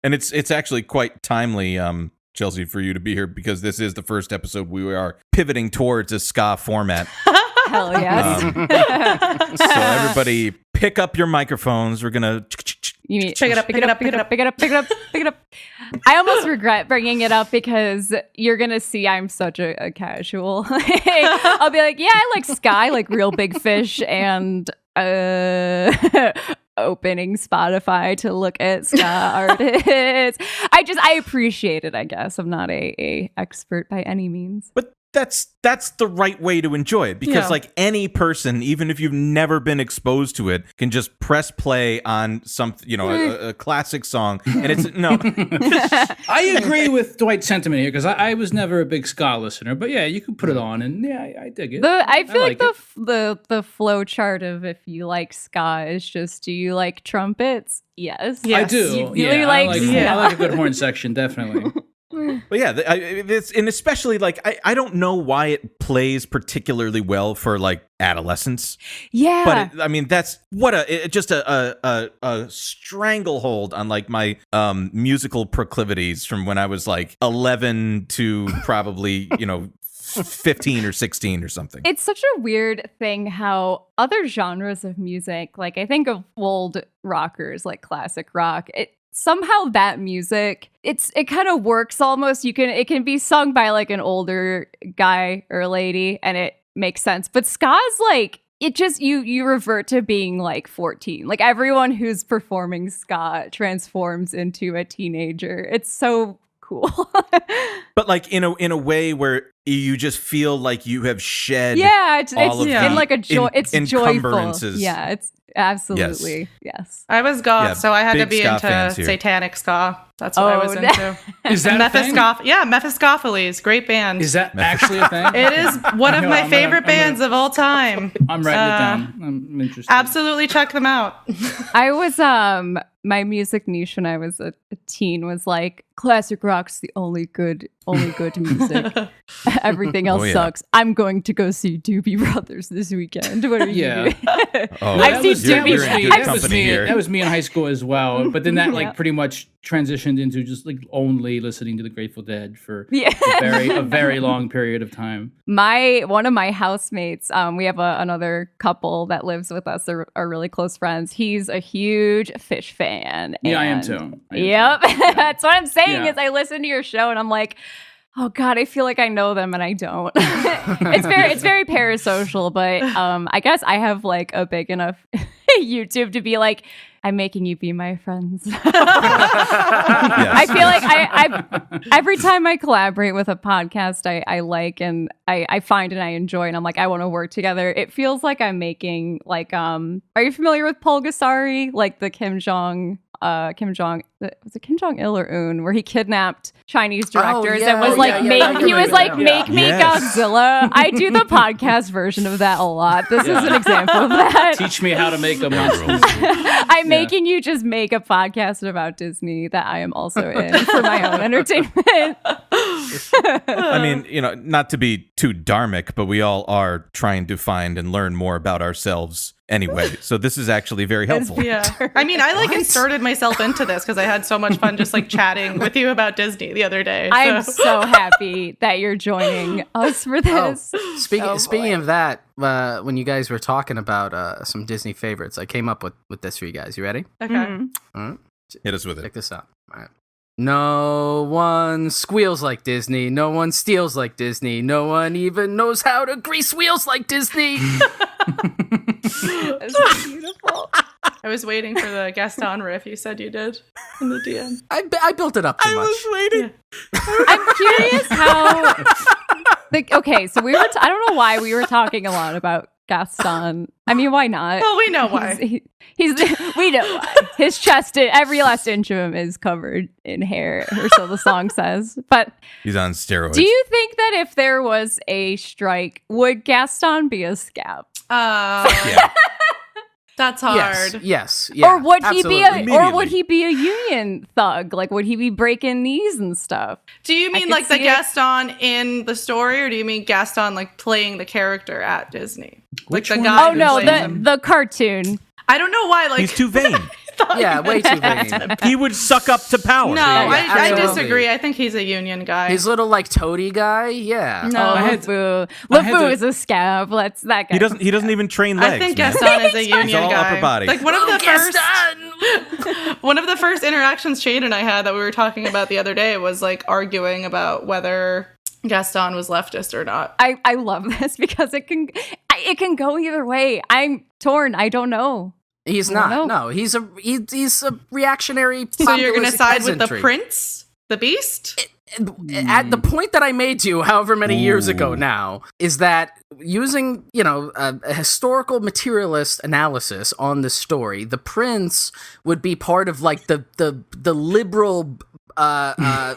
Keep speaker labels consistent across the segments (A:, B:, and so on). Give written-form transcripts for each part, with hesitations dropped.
A: And it's actually quite timely, Chelsea, for you to be here because this is the first episode we are pivoting towards a ska format.
B: Hell yes.
A: So everybody pick up your microphones. We're going to...
B: You need pick it up. I almost regret bringing it up because you're going to see I'm such a casual. I'll be like, yeah, I like ska, I like Real Big Fish and opening Spotify to look at ska artists. I appreciate it, I guess. I'm not a expert by any means.
A: But that's the right way to enjoy it because like any person, even if you've never been exposed to it, can just press play on something, a classic song, and it's no.
C: I agree with Dwight's sentiment here because I was never a big ska listener, but yeah, you can put it on, and yeah, I dig it.
B: I feel like the flow chart of if you like ska is just, do you like trumpets? Yes.
C: I do. I like a good horn section, definitely.
A: But yeah, and especially like I don't know why it plays particularly well for like adolescents.
B: Yeah,
A: but that's what just a stranglehold on like my musical proclivities from when I was like 11 to probably 15 or 16 or something.
B: It's such a weird thing how other genres of music, like I think of old rockers like classic rock, somehow that music, it kind of works almost. It can be sung by like an older guy or lady and it makes sense. But ska's like, it just, you revert to being like 14. Like everyone who's performing ska transforms into a teenager. It's so cool.
A: But like in a way where you just feel like you have shed
B: it's
A: in
B: like a joy. It's joyful.
A: Yeah,
B: it's absolutely yes.
D: I was goth, so I had to be into satanic ska. That's what I was into.
C: Is that
D: Mephistopheles, great band.
C: Is that actually a thing?
D: It is one of my favorite bands of all time.
C: I'm writing it down. I'm interested.
D: Absolutely check them out.
B: I was my music niche when I was a teen was like classic rock's the only good music. Everything else sucks. I'm going to go see Doobie Brothers this weekend. What are you doing?
A: I've seen Doobie.
C: That was me in high school as well. But then that pretty much transitioned into just like only listening to the Grateful Dead for a very long period of time.
B: One of my housemates, we have another couple that lives with us, are really close friends. He's a huge Fish fan.
C: Yeah, I am too.
B: Yep. That's what I'm saying is I listen to your show and I'm like, oh God, I feel like I know them and I don't. It's very parasocial, but I guess I have like a big enough YouTube to be like, I'm making you be my friends. I feel like I every time I collaborate with a podcast I like and I find and I enjoy and I'm like, I want to work together. It feels like I'm making like are you familiar with Pulgasari? Like the Kim Jong was it Kim Jong Il or Un, where he kidnapped Chinese directors and was make me Godzilla. I do the podcast version of that a lot. This is an example of that.
C: Teach me how to make a monster.
B: I'm making you just make a podcast about Disney that I am also in for my own entertainment.
A: I mean, not to be too dharmic, but we all are trying to find and learn more about ourselves anyway. So this is actually very helpful.
D: Yeah. I mean, I inserted myself into this because I had so much fun just like chatting with you about Disney the other day. So.
B: I'm so happy that you're joining us for this.
E: Speaking of that, when you guys were talking about some Disney favorites, I came up with this for you guys. You ready?
D: Okay.
B: Mm-hmm.
E: All right.
A: Hit us with it.
E: Check this out. All right. No one squeals like Disney. No one steals like Disney. No one even knows how to grease wheels like Disney.
B: That's beautiful.
D: I was waiting for the Gaston riff you said you did in the DM.
E: I built it up too much.
A: I was waiting.
D: Yeah.
B: I'm curious how. Okay, so I don't know why we were talking a lot about Gaston. I mean, why not?
D: Well, we know why.
B: We know why. His chest, every last inch of him is covered in hair, or so the song says. But
A: he's on steroids.
B: Do you think that if there was a strike, would Gaston be a scab?
A: Yeah.
D: That's hard.
E: Yes. Yeah,
B: or would
E: absolutely.
B: he be a union thug? Like, would he be breaking knees and stuff?
D: Do you mean like the Gaston in the story, or do you mean Gaston like playing the character at Disney?
C: Which
D: like the
C: one?
D: guy.
B: Oh no, the cartoon.
D: I don't know why. Like
A: he's too vain.
E: Yeah, way too vain.
A: He would suck up to power.
D: No,
E: Yeah,
D: I
E: absolutely.
D: disagree. I think he's a union guy.
E: His little like toady guy, yeah.
D: No.
B: LeFou.
C: I had
B: LeFou
C: to-
B: is a scab. Let's that guy.
A: He doesn't even train legs.
D: I think
A: man.
D: Gaston is a union
A: He's all
D: guy.
A: upper body.
D: Like one of the first
E: Gaston!
D: one of the first interactions Shane and I had that we were talking about the other day was like arguing about whether Gaston was leftist or not.
B: I love this because it can go either way. I'm torn. I don't know.
E: He's
B: I don't
E: not.
B: know.
E: No, he's a reactionary.
D: So you're going to
E: populist
D: side with the
E: peasantry.
D: prince, the beast?
E: At the point that I made to you, however many years ago now, is that using, a historical materialist analysis on this story, the prince would be part of like the liberal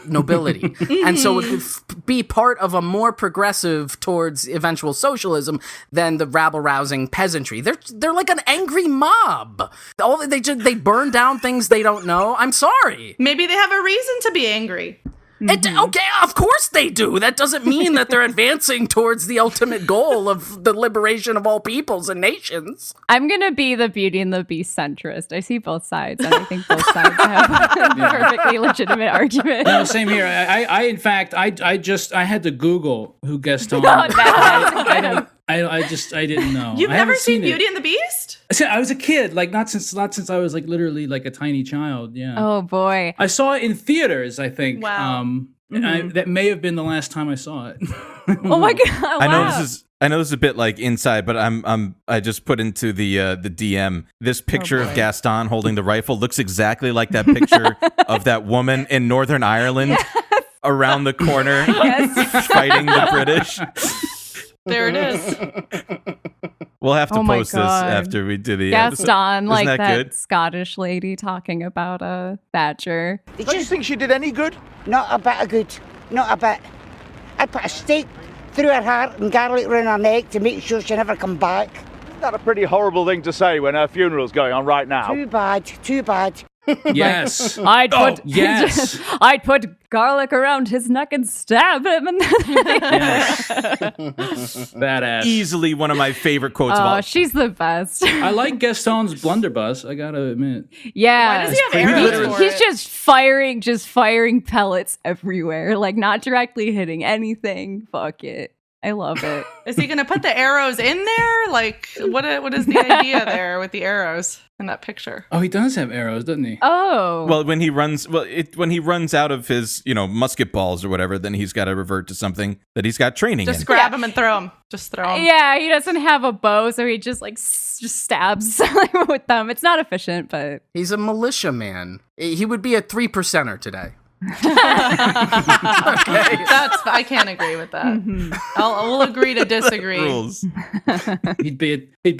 E: nobility, and so it would be part of a more progressive towards eventual socialism than the rabble-rousing peasantry. They're like an angry mob. They burn down things they don't know. I'm sorry.
D: Maybe they have a reason to be angry.
E: Okay, of course they do. That doesn't mean that they're advancing towards the ultimate goal of the liberation of all peoples and nations.
B: I'm gonna be the Beauty and the Beast centrist. I see both sides, and I think both sides have a perfectly legitimate argument.
C: No, same here. I in fact, I had to Google who Gaston. I didn't know.
D: You've
C: I
D: never
C: haven't
D: seen
C: it.
D: Beauty and the Beast?
C: I was a kid, like not since I was like literally like a tiny child. Yeah.
B: Oh boy.
C: I saw it in theaters, I think.
D: Wow.
C: That may have been the last time I saw it.
B: Oh my god. Wow.
A: I know this is a bit like inside, but I just put into the DM this picture of Gaston holding the rifle looks exactly like that picture of that woman in Northern Ireland around the corner fighting the British.
D: There it is.
A: We'll have to
B: Oh my
A: post this
B: God.
A: after we do the episode.
B: Gaston, like
A: Isn't
B: that
A: good?
B: Scottish lady talking about Thatcher.
F: Don't you think she did any good? Not a bit of good. Not a bit. I'd put a stake through her heart and garlic round her neck to make sure she never come back.
G: Isn't that a pretty horrible thing to say when her funeral's going on right now?
F: Too bad. Too bad.
C: Yes.
B: I'd put
C: yes.
B: I'd put garlic around his neck and stab him. And
C: Yes. Badass.
A: Easily one of my favorite quotes of all.
B: oh, she's the best.
C: I like Gaston's blunderbuss, I gotta admit.
B: Yeah.
D: Why does he have
C: pretty
D: arrows
C: good.
D: for
B: He's
D: it?
B: just firing pellets everywhere, like not directly hitting anything. Fuck it. I love it.
D: Is he going to put the arrows in there? Like, what is the idea there with the arrows in that picture?
C: Oh, he does have arrows, doesn't he?
B: Oh.
A: Well, when he runs out of his, musket balls or whatever, then he's got to revert to something that he's got training
D: Just
A: in.
D: grab him and throw him. Just throw him.
B: yeah, he doesn't have a bow, so he just like just stabs with them. It's not efficient, but
E: He's a militia man. He would be a 3%er today.
D: I can't agree with that. We'll agree to disagree.
A: Rules.
C: He'd be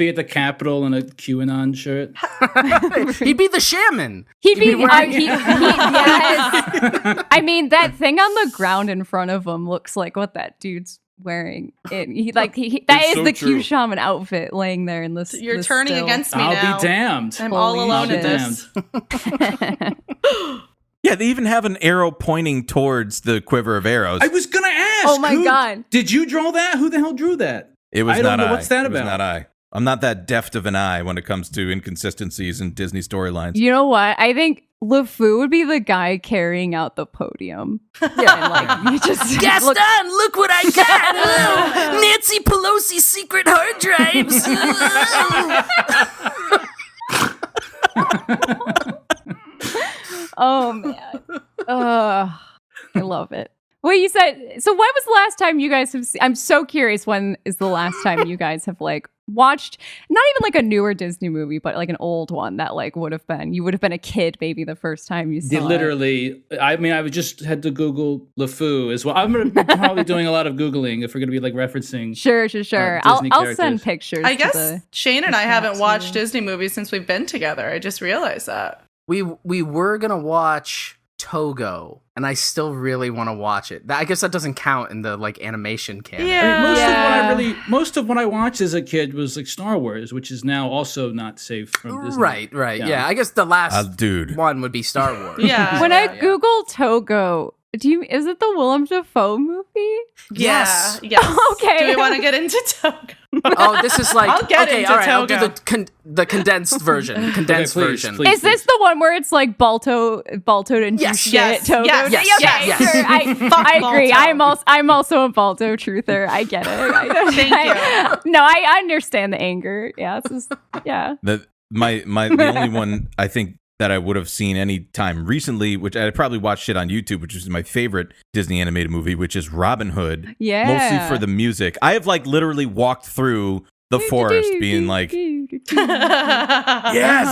C: at the Capitol in a QAnon shirt.
E: He'd be the shaman.
B: he'd be
E: wearing-
B: yes. I mean, that thing on the ground in front of him looks like what that dude's wearing. That
A: It's
B: is
A: so
B: the
A: true.
B: Q shaman outfit laying there in this.
D: You're
B: this
D: turning
B: still.
D: against me
C: I'll
D: now.
C: be damned.
D: I'm all
B: Holy
D: alone
C: I'll
D: in
C: be
D: this.
A: Yeah, they even have an arrow pointing towards the quiver of arrows.
C: I was gonna ask.
B: Oh my God.
C: Did you draw that? Who the hell drew that?
A: It was
C: I don't
A: not
C: know.
A: I.
C: What's that
A: It was
C: about?
A: not I. I'm not that deft of an eye when it comes to inconsistencies in Disney storylines.
B: You know what? I think LeFou would be the guy carrying out the podium.
E: Yeah.
B: And like, you just
E: Gaston, look what I got! Oh, Nancy Pelosi's secret hard drives.
B: Oh man. I love it. Well, you said so. When was the last time you guys have seen? I'm so curious. When is the last time you guys have like watched not even like a newer Disney movie, but like an old one that like would have been a kid maybe the first time you saw it.
C: Literally, I mean, I just had to Google LeFou as well. I'm gonna be probably doing a lot of Googling if we're gonna be like referencing.
B: Sure.
C: Disney
B: I'll
C: characters.
B: send pictures.
D: I
B: to
D: guess
B: the-
D: Shane and I haven't
B: too.
D: watched Disney movies since we've been together. I just realized that.
E: we were gonna watch Togo, and I still really want to watch it. I guess that doesn't count in the like animation canon.
D: Yeah.
C: Most of what I watched as a kid was like Star Wars, which is now also not safe from Disney.
E: Right. Yeah. I guess the last
A: Dude.
E: one would be Star Wars.
D: Yeah.
B: When
D: yeah,
B: I
D: yeah.
B: Google Togo, Is it the Willem Dafoe movie?
E: Yes.
D: Yes.
B: Okay.
D: Do we want to get into Togo?
E: Oh, this is like
D: I'll get
E: okay.
D: into
E: All right, I'll do
D: Togo.
E: the condensed version. Condensed
C: please,
E: version.
C: please.
B: Is this the one where it's like Balto and
E: Yes,
B: shit?
D: yes,
B: Togo?
D: yes,
B: Okay,
E: yes.
B: sure. I agree.
D: Balto.
B: I'm also a Balto truther. I get it.
D: Thank you.
B: No, I understand the anger. Yeah, yeah.
A: The only one I think that I would have seen any time recently, which I probably watched it on YouTube, which is my favorite Disney animated movie, which is Robin Hood.
B: Yeah.
A: Mostly for the music. I have like literally walked through the forest being like,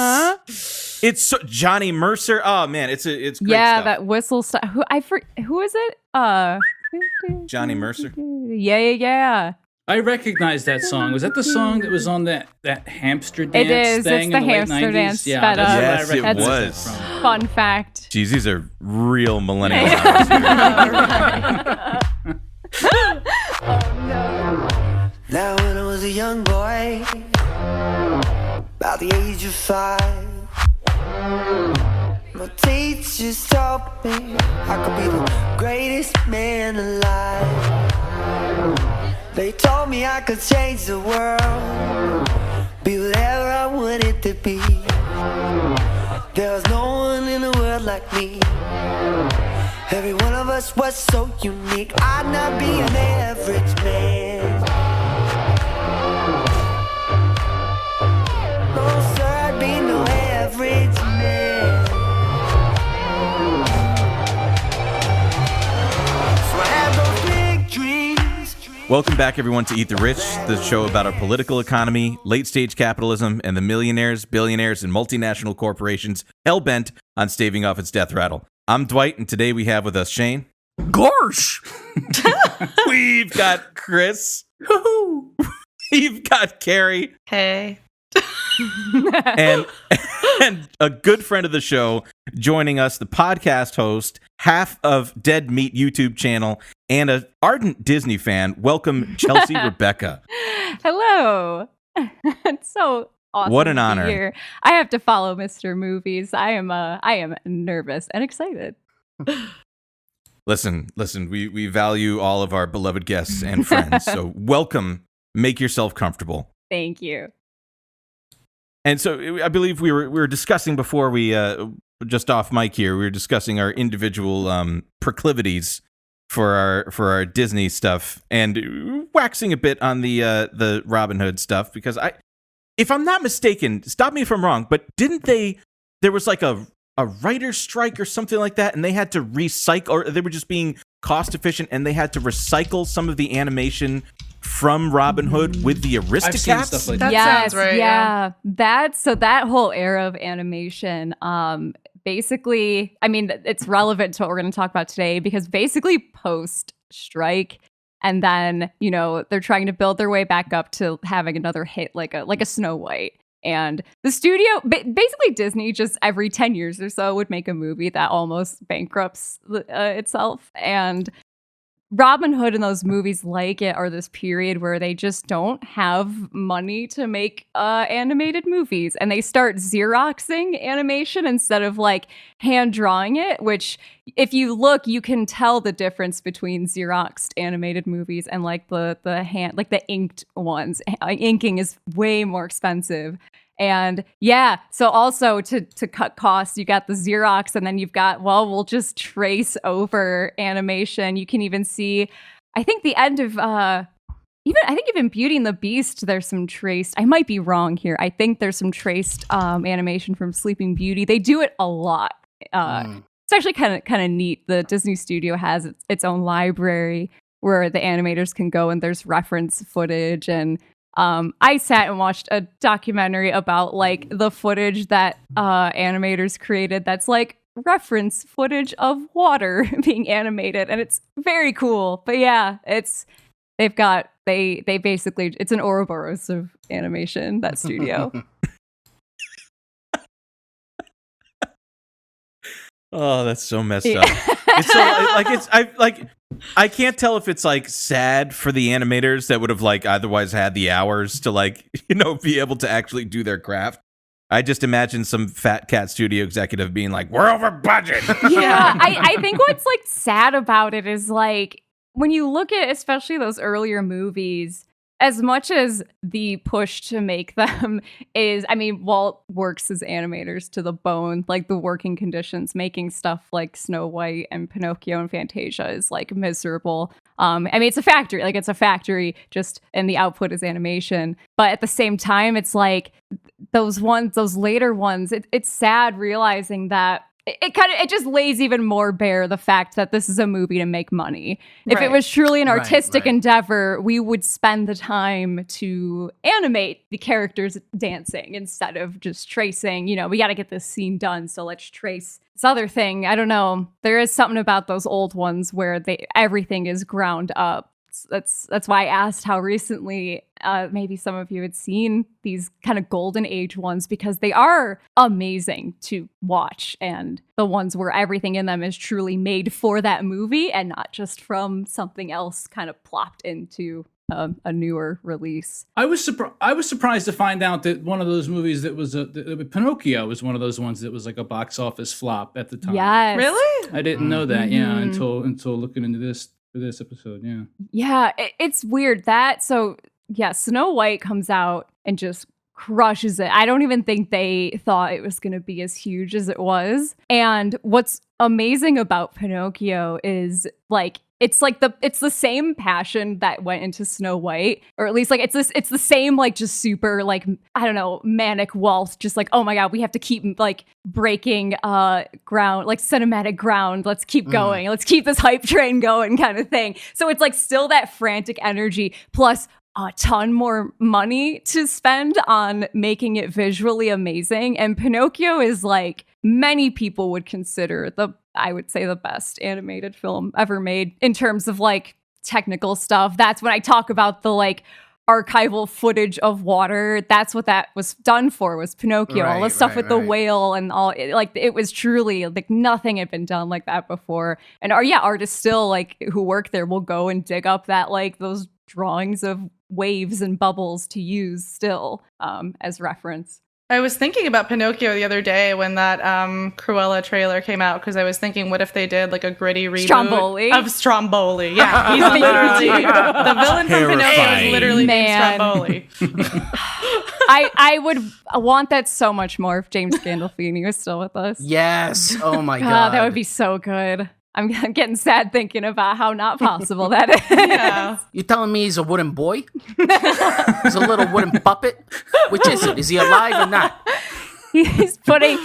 A: yes. It's Johnny Mercer. Oh man, it's great stuff.
B: That whistle stuff. Who is it?
A: Johnny Mercer.
B: Yeah.
C: I recognize that song. Was that the song that was on that hamster dance
B: It is.
C: thing
B: It's the
C: in the late
B: hamster
C: 90s?
B: dance.
C: Yeah,
B: That,
C: that's
A: Yes,
C: what I
A: it
C: recognize
A: was.
C: it from.
B: Fun fact.
A: Jeez, these are real millennial.
H: Now when I was a young boy, about the age of 5, my teachers taught me I could be the greatest man alive. They told me I could change the world, be whatever I wanted to be. There was no one in the world like me. Every one of us was so unique. I'd not be an average man. No, sir, I'd be no average man. So I had those big dreams.
A: Welcome back, everyone, to Eat the Rich, the show about our political economy, late-stage capitalism, and the millionaires, billionaires, and multinational corporations hell-bent on staving off its death rattle. I'm Dwight, and today we have with us Shane.
E: Gorsh.
A: We've got Chris. We've got Carrie.
D: Hey.
A: and a good friend of the show joining us, the podcast host, half of Dead Meat YouTube channel, and an ardent Disney fan. Welcome, Chelsea Rebecca.
B: Hello. It's so awesome.
A: What an
B: to be
A: honor.
B: here. I have to follow Mr. Movies. I am nervous and excited.
A: Listen, we value all of our beloved guests and friends, so welcome. Make yourself comfortable.
B: Thank you.
A: And so I believe we were discussing before we just off mic here. We were discussing our individual proclivities for our Disney stuff and waxing a bit on the Robin Hood stuff because if I'm not mistaken, stop me if I'm wrong, but didn't there was like a writer's strike or something like that, and they had to recycle, or they were just being cost efficient and they had to recycle some of the animation from Robin Hood with the Aristocats?
C: I've seen stuff like that.
D: That sounds right.
B: Yeah. That whole era of animation, basically, I mean, it's relevant to what we're going to talk about today because basically post strike, and then they're trying to build their way back up to having another hit like a Snow White. And the studio, basically Disney, just every 10 years or so would make a movie that almost bankrupts itself. And Robin Hood and those movies like it are this period where they just don't have money to make animated movies, and they start Xeroxing animation instead of like hand drawing it, which if you look, you can tell the difference between Xeroxed animated movies and like the hand, like the inked ones. Inking is way more expensive. And yeah, so also to cut costs, you got the Xerox, and then you've got, we'll just trace over animation. You can even see, I think the end of, even Beauty and the Beast, there's some traced, I might be wrong here. I think there's some traced animation from Sleeping Beauty. They do it a lot. It's actually kind of neat. The Disney studio has its own library where the animators can go and there's reference footage, and I sat and watched a documentary about like the footage that animators created that's like reference footage of water being animated, and it's very cool. But yeah, they basically, it's an Ouroboros of animation, that studio.
A: Oh, that's so messed up. It's so I can't tell if it's like sad for the animators that would have like otherwise had the hours to like be able to actually do their craft, I just imagine some fat cat studio executive being like, "We're over budget."
B: Yeah, I think what's like sad about it is like when you look at especially those earlier movies, as much as the push to make them is, I mean, Walt works as animators to the bone, like the working conditions, making stuff like Snow White and Pinocchio and Fantasia is like miserable. I mean, it's a factory, just, and the output is animation. But at the same time, it's like those later ones, it's sad realizing that it just lays even more bare the fact that this is a movie to make money. If it was truly an artistic endeavor, we would spend the time to animate the characters dancing instead of just tracing, we got to get this scene done, so let's trace this other thing. I don't know. There is something about those old ones where everything is ground up. That's why I asked how recently maybe some of you had seen these kind of golden age ones, because they are amazing to watch, and the ones where everything in them is truly made for that movie and not just from something else kind of plopped into a newer release.
C: I was surprised to find out that one of those movies that was Pinocchio was one of those ones that was like a box office flop at the time.
B: Yes.
D: Really?
C: I didn't know that. Yeah, until looking into this for this episode.
B: Yeah, it's weird that. So yeah, Snow White comes out and just crushes it. I don't even think they thought it was going to be as huge as it was. And what's amazing about Pinocchio is like it's the same passion that went into Snow White, or at least like it's the same like just super like, I don't know, manic Walt, just like, oh my god, we have to keep like breaking ground, like cinematic ground. Let's keep going. Let's keep this hype train going kind of thing. So it's like still that frantic energy plus a ton more money to spend on making it visually amazing. And Pinocchio is like many people would consider I would say the best animated film ever made in terms of like technical stuff. That's when I talk about the like archival footage of water. That's what that was done for, was Pinocchio. All the stuff with the whale and all, it was truly like nothing had been done like that before. And artists still like who work there will go and dig up that like those drawings of waves and bubbles to use still as reference.
D: I was thinking about Pinocchio the other day when that Cruella trailer came out, because I was thinking, what if they did like a gritty reboot of Stromboli? Yeah, he's literally the villain from Pinocchio is literally named Stromboli.
B: I would want that so much more if James Gandolfini was still with us.
E: Yes. Oh my god,
B: that would be so good. I'm getting sad thinking about how not possible that is.
D: Yeah.
E: You telling me he's a wooden boy? He's a little wooden puppet? Which is it? Is he alive or not?
B: He's putting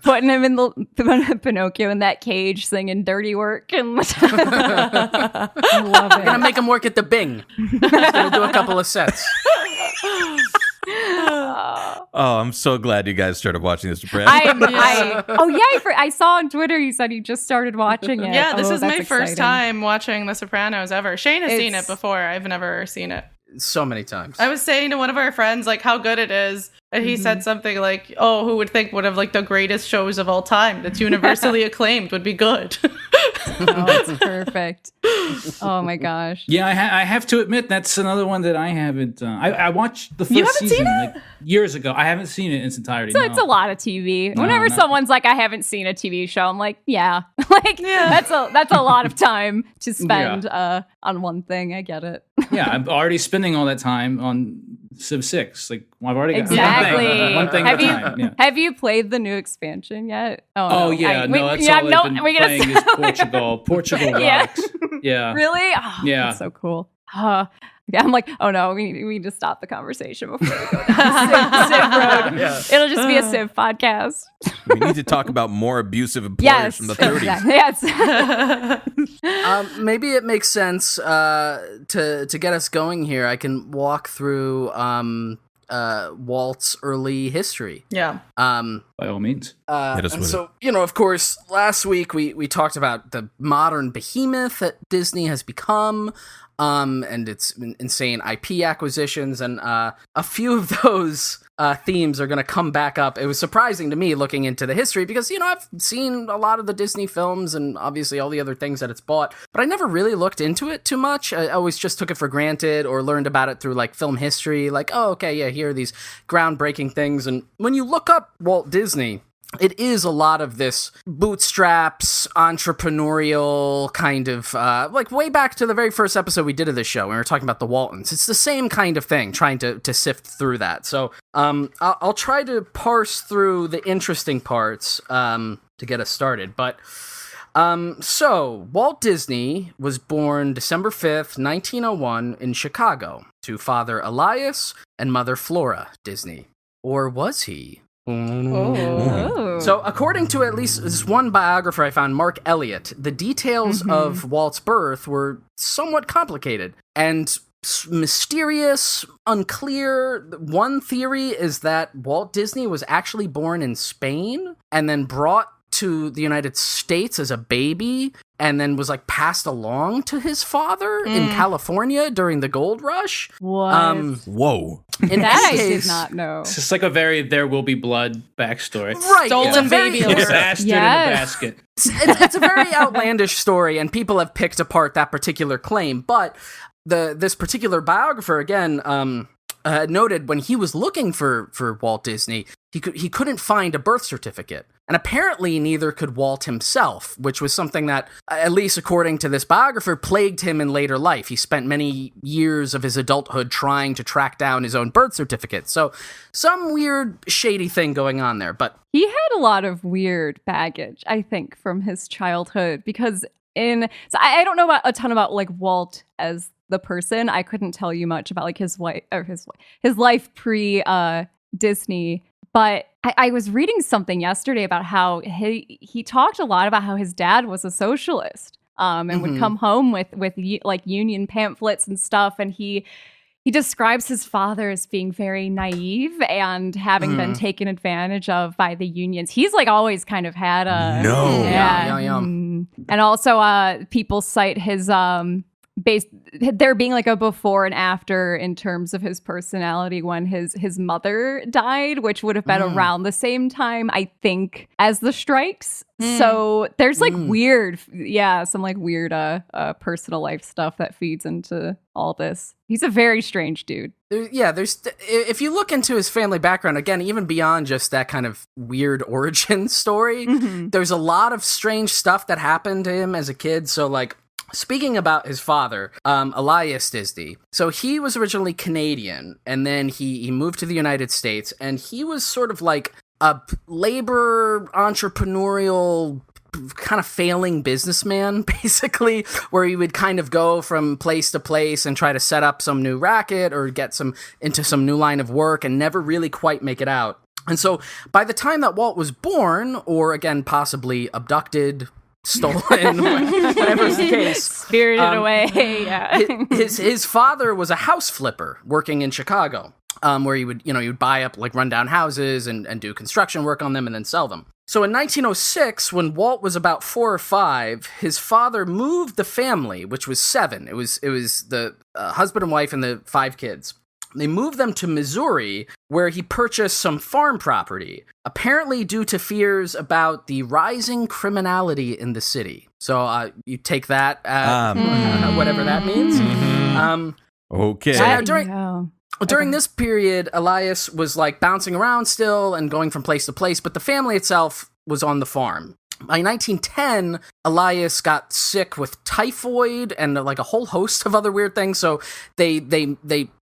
B: him in the Pinocchio in that cage singing dirty work. And I love it.
E: We're gonna make him work at the Bing. He's gonna do a couple of sets.
A: Oh, I'm so glad you guys started watching this.
B: I saw on Twitter you said you just started watching it.
D: Yeah, this is my first time watching The Sopranos ever. Shane has seen it before. I've never seen it.
E: So many times.
D: I was saying to one of our friends like how good it is, and he said something like, "Oh, who would think one of like the greatest shows of all time that's universally acclaimed would be good?"
B: Oh, it's perfect. Oh my gosh.
C: Yeah, I have to admit that's another one that I haven't. I watched the first season like years ago. I haven't seen it in its entirety.
B: So it's a lot of TV. Whenever someone's like, "I haven't seen a TV show," I'm like, "Yeah, that's a lot of time to spend on one thing." I get it.
C: Yeah, I'm already spending all that time on Civ 6. Like I've already got
B: exactly
C: one thing at a time. Yeah.
B: Have you played the new expansion yet?
C: Oh yeah, that's all I've been playing is Portugal. Portugal rocks. Yeah.
B: Really? Oh, yeah. That's so cool. I'm like, oh no, we need to stop the conversation before we go down Civ road. Yeah. It'll just be a Civ podcast.
A: We need to talk about more abusive employers from the 30s.
B: Exactly. Yes.
E: Maybe it makes sense to get us going here. I can walk through Walt's early history.
D: Yeah.
C: by all means.
E: So, of course, last week we talked about the modern behemoth that Disney has become, and its insane IP acquisitions, and a few of those themes are going to come back up. It was surprising to me looking into the history because, I've seen a lot of the Disney films and obviously all the other things that it's bought, but I never really looked into it too much. I always just took it for granted or learned about it through like film history, like, oh, okay, yeah, here are these groundbreaking things. And when you look up Walt Disney, it is a lot of this bootstraps, entrepreneurial kind of, like way back to the very first episode we did of this show when we were talking about the Waltons. It's the same kind of thing, trying to sift through that. So I'll try to parse through the interesting parts to get us started. But so Walt Disney was born December 5th, 1901 in Chicago to father Elias and mother Flora Disney. Or was he?
B: Oh.
E: So, according to at least this one biographer I found, Mark Elliott, the details of Walt's birth were somewhat complicated and mysterious, unclear. One theory is that Walt Disney was actually born in Spain and then brought to the United States as a baby and then was like passed along to his father in California during the gold rush.
B: What?
A: Whoa.
B: In that I did not know.
C: It's just like a very There Will Be Blood backstory.
E: Right.
D: Stolen baby alert.
C: Bastard in a basket.
E: It's a very outlandish story, and people have picked apart that particular claim. But this particular biographer, again, noted when he was looking for Walt Disney, he couldn't find a birth certificate. And apparently neither could Walt himself, which was something that, at least according to this biographer, plagued him in later life. He spent many years of his adulthood trying to track down his own birth certificate. So some weird, shady thing going on there. But
B: he had a lot of weird baggage, I think, from his childhood, because so I don't know a ton about like Walt as the person. I couldn't tell you much about like his life pre Disney. But I was reading something yesterday about how he talked a lot about how his dad was a socialist, and would come home with like union pamphlets and stuff. And he describes his father as being very naive and having been taken advantage of by the unions. He's like always kind of had a and also people cite his there being like a before and after in terms of his personality when his mother died, which would have been around the same time, I think, as the strikes. So there's like some like weird personal life stuff that feeds into all this. He's a very strange dude. If you look into his family background, again, even beyond just that kind of weird origin story, there's a lot of strange stuff that happened to him as a kid. So like, speaking about his father, Elias Disney, so he was originally Canadian, and then he moved to the United States, and he was sort of like a labor entrepreneurial kind of failing businessman, basically, where he would kind of go from place to place and try to set up some new racket or get into some new line of work and never really quite make it out. And so by the time that Walt was born, or again, possibly abducted, stolen, whatever's the case, spirited away.
E: His father was a house flipper working in Chicago, where he would buy up like rundown houses and do construction work on them and then sell them. So in 1906, when Walt was about 4 or 5, his father moved the family, which was 7. It was the husband and wife and the 5 kids. They moved them to Missouri, where he purchased some farm property, apparently due to fears about the rising criminality in the city. So you take that, whatever that means.
A: Okay.
E: So during this period, Elias was like bouncing around still and going from place to place, but the family itself was on the farm. By 1910, Elias got sick with typhoid and like a whole host of other weird things. So they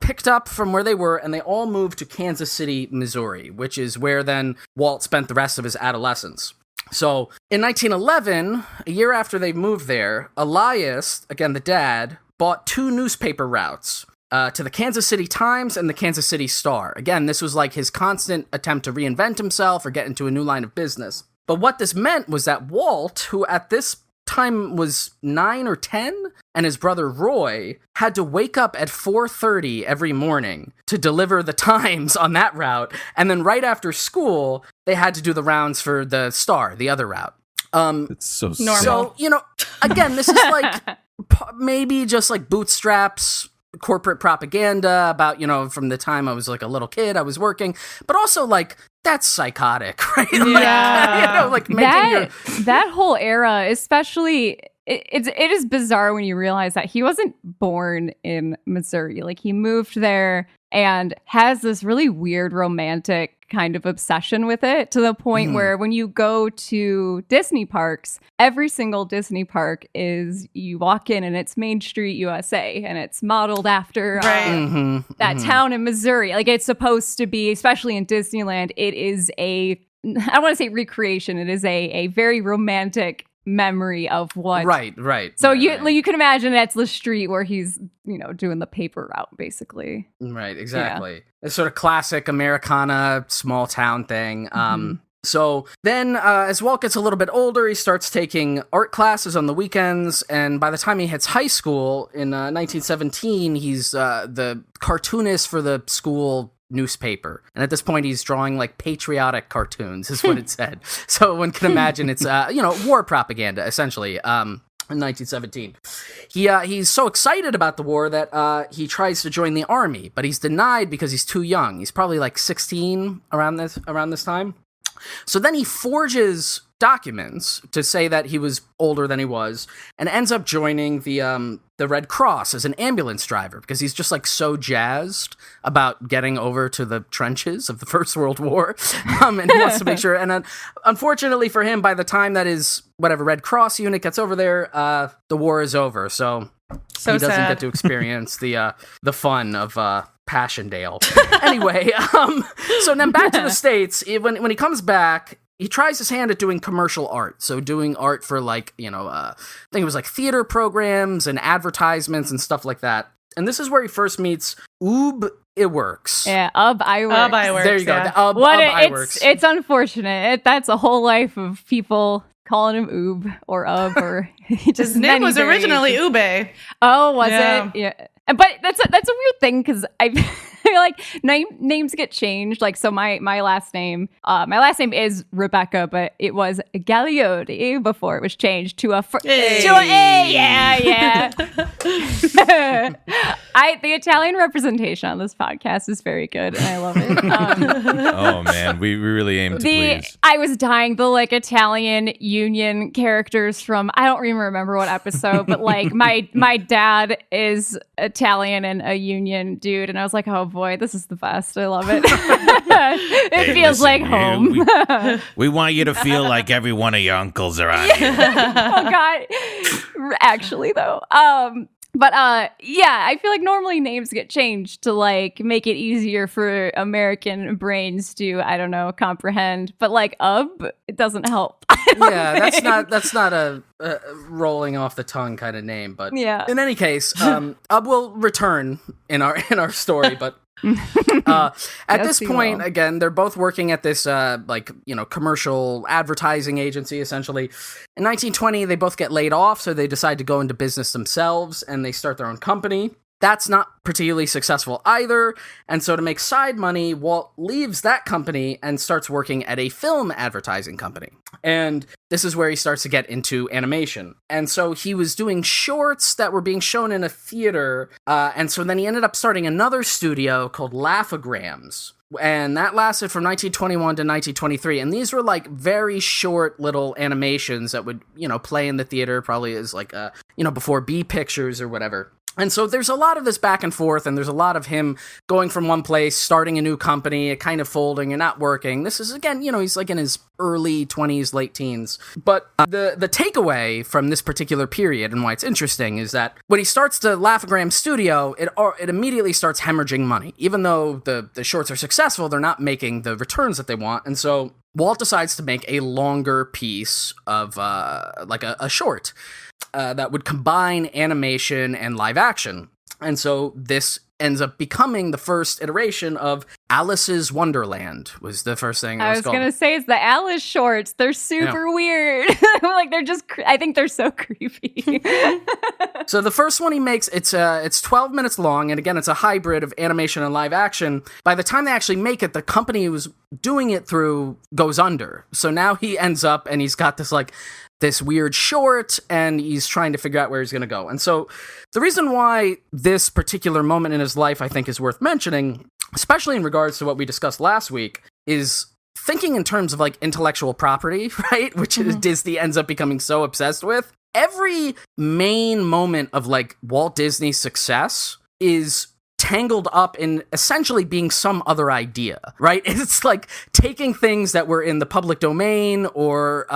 E: picked up from where they were and they all moved to Kansas City, Missouri, which is where then Walt spent the rest of his adolescence. So in 1911, a year after they moved there, Elias, again the dad, bought 2 newspaper routes to the Kansas City Times and the Kansas City Star. Again, this was like his constant attempt to reinvent himself or get into a new line of business. But what this meant was that Walt, who at this time was 9 or 10, and his brother Roy had to wake up at 4:30 every morning to deliver the times on that route, and then right after school, they had to do the rounds for the Star, the other route.
A: It's so
D: normal.
E: So, again, this is like maybe just like bootstraps, corporate propaganda about, from the time I was like a little kid, I was working, but also like that's psychotic, right?
D: Yeah.
B: That whole era, especially, it is bizarre when you realize that he wasn't born in Missouri. Like, he moved there and has this really weird romantic kind of obsession with it, to the point where when you go to Disney parks, every single Disney park you walk in and it's Main Street, USA, and it's modeled after that town in Missouri. Like, it's supposed to be, especially in Disneyland, it is I don't want to say recreation, it is a very romantic memory of what.
E: Right.
B: So you can imagine that's the street where he's, doing the paper route, basically.
E: Right, exactly. Yeah. It's sort of classic Americana small town thing. So then as Walt gets a little bit older, he starts taking art classes on the weekends, and by the time he hits high school in 1917, he's the cartoonist for the school newspaper. And at this point, he's drawing like patriotic cartoons, is what it said. So one can imagine it's, war propaganda, essentially. In 1917, he's so excited about the war that he tries to join the army, but he's denied because he's too young. He's probably like 16 around this time. So then he forges documents to say that he was older than he was, and ends up joining the Red Cross as an ambulance driver, because he's just like so jazzed about getting over to the trenches of the First World War, and he wants to make sure. And unfortunately for him, by the time that his Red Cross unit gets over there, the war is over. So he doesn't get to experience the fun of Passchendaele. Anyway, so then back to the States. When he comes back, he tries his hand at doing commercial art. So doing art for I think it was like theater programs and advertisements and stuff like that. And this is where he first meets Ub Iwerks.
B: Yeah, Ub Iwerks.
E: There you go.
B: Yeah.
E: Ub Iwerks.
B: It's unfortunate. That's a whole life of people calling him Ub or Ub, or
D: his name was originally Ube.
B: Oh, was it? Yeah. But that's a weird thing, because I feel like names get changed. Like, so my last name is Rebecca, but it was Gagliotti before it was changed to a A. Yeah. The Italian representation on this podcast is very good, and I love it.
A: Oh man, we really aim to please.
B: I was dying the Italian Union characters from, I don't even remember what episode, but my dad is Italian and a Union dude, and I was like, oh boy, this is the best. I love it. It feels like home.
A: We want you to feel like every one of your uncles are on here.
B: Oh god. Actually though. But I feel like normally names get changed to make it easier for American brains to, I don't know, comprehend. But it doesn't help.
E: Yeah, that's not a rolling off the tongue kind of name. But
B: yeah.
E: In any case, Ub will return in our story, but. At this point, again, they're both working at this commercial advertising agency, essentially. In 1920, they both get laid off, so they decide to go into business themselves, and they start their own company. That's not particularly successful either, and so to make side money, Walt leaves that company and starts working at a film advertising company. And this is where he starts to get into animation. And so he was doing shorts that were being shown in a theater, and so then he ended up starting another studio called Laugh-O-Grams. And that lasted from 1921 to 1923. And these were very short little animations that would, play in the theater, probably as before B pictures or whatever. And so there's a lot of this back and forth, and there's a lot of him going from one place, starting a new company, it kind of folding and not working. This is, again, he's in his early 20s, late teens. But the takeaway from this particular period, and why it's interesting, is that when he starts the Laugh-O-Gram studio, it immediately starts hemorrhaging money. Even though the shorts are successful, they're not making the returns that they want. And so Walt decides to make a longer piece of a short that would combine animation and live action. And so this ends up becoming the first iteration of Alice's Wonderland was the first thing
B: I was going to say it's the Alice shorts. They're super weird. Like they're just I think they're so creepy.
E: So the first one he makes, it's 12 minutes long, and again, it's a hybrid of animation and live action. By the time they actually make it, the company who was doing it through goes under. So now he ends up and he's got this weird short, and he's trying to figure out where he's going to go. And so the reason why this particular moment in his life I think is worth mentioning, especially in regards to what we discussed last week, is thinking in terms of like intellectual property, right? Which Disney ends up becoming so obsessed with. Every main moment of like Walt Disney's success is tangled up in essentially being some other idea, right? It's like taking things that were in the public domain or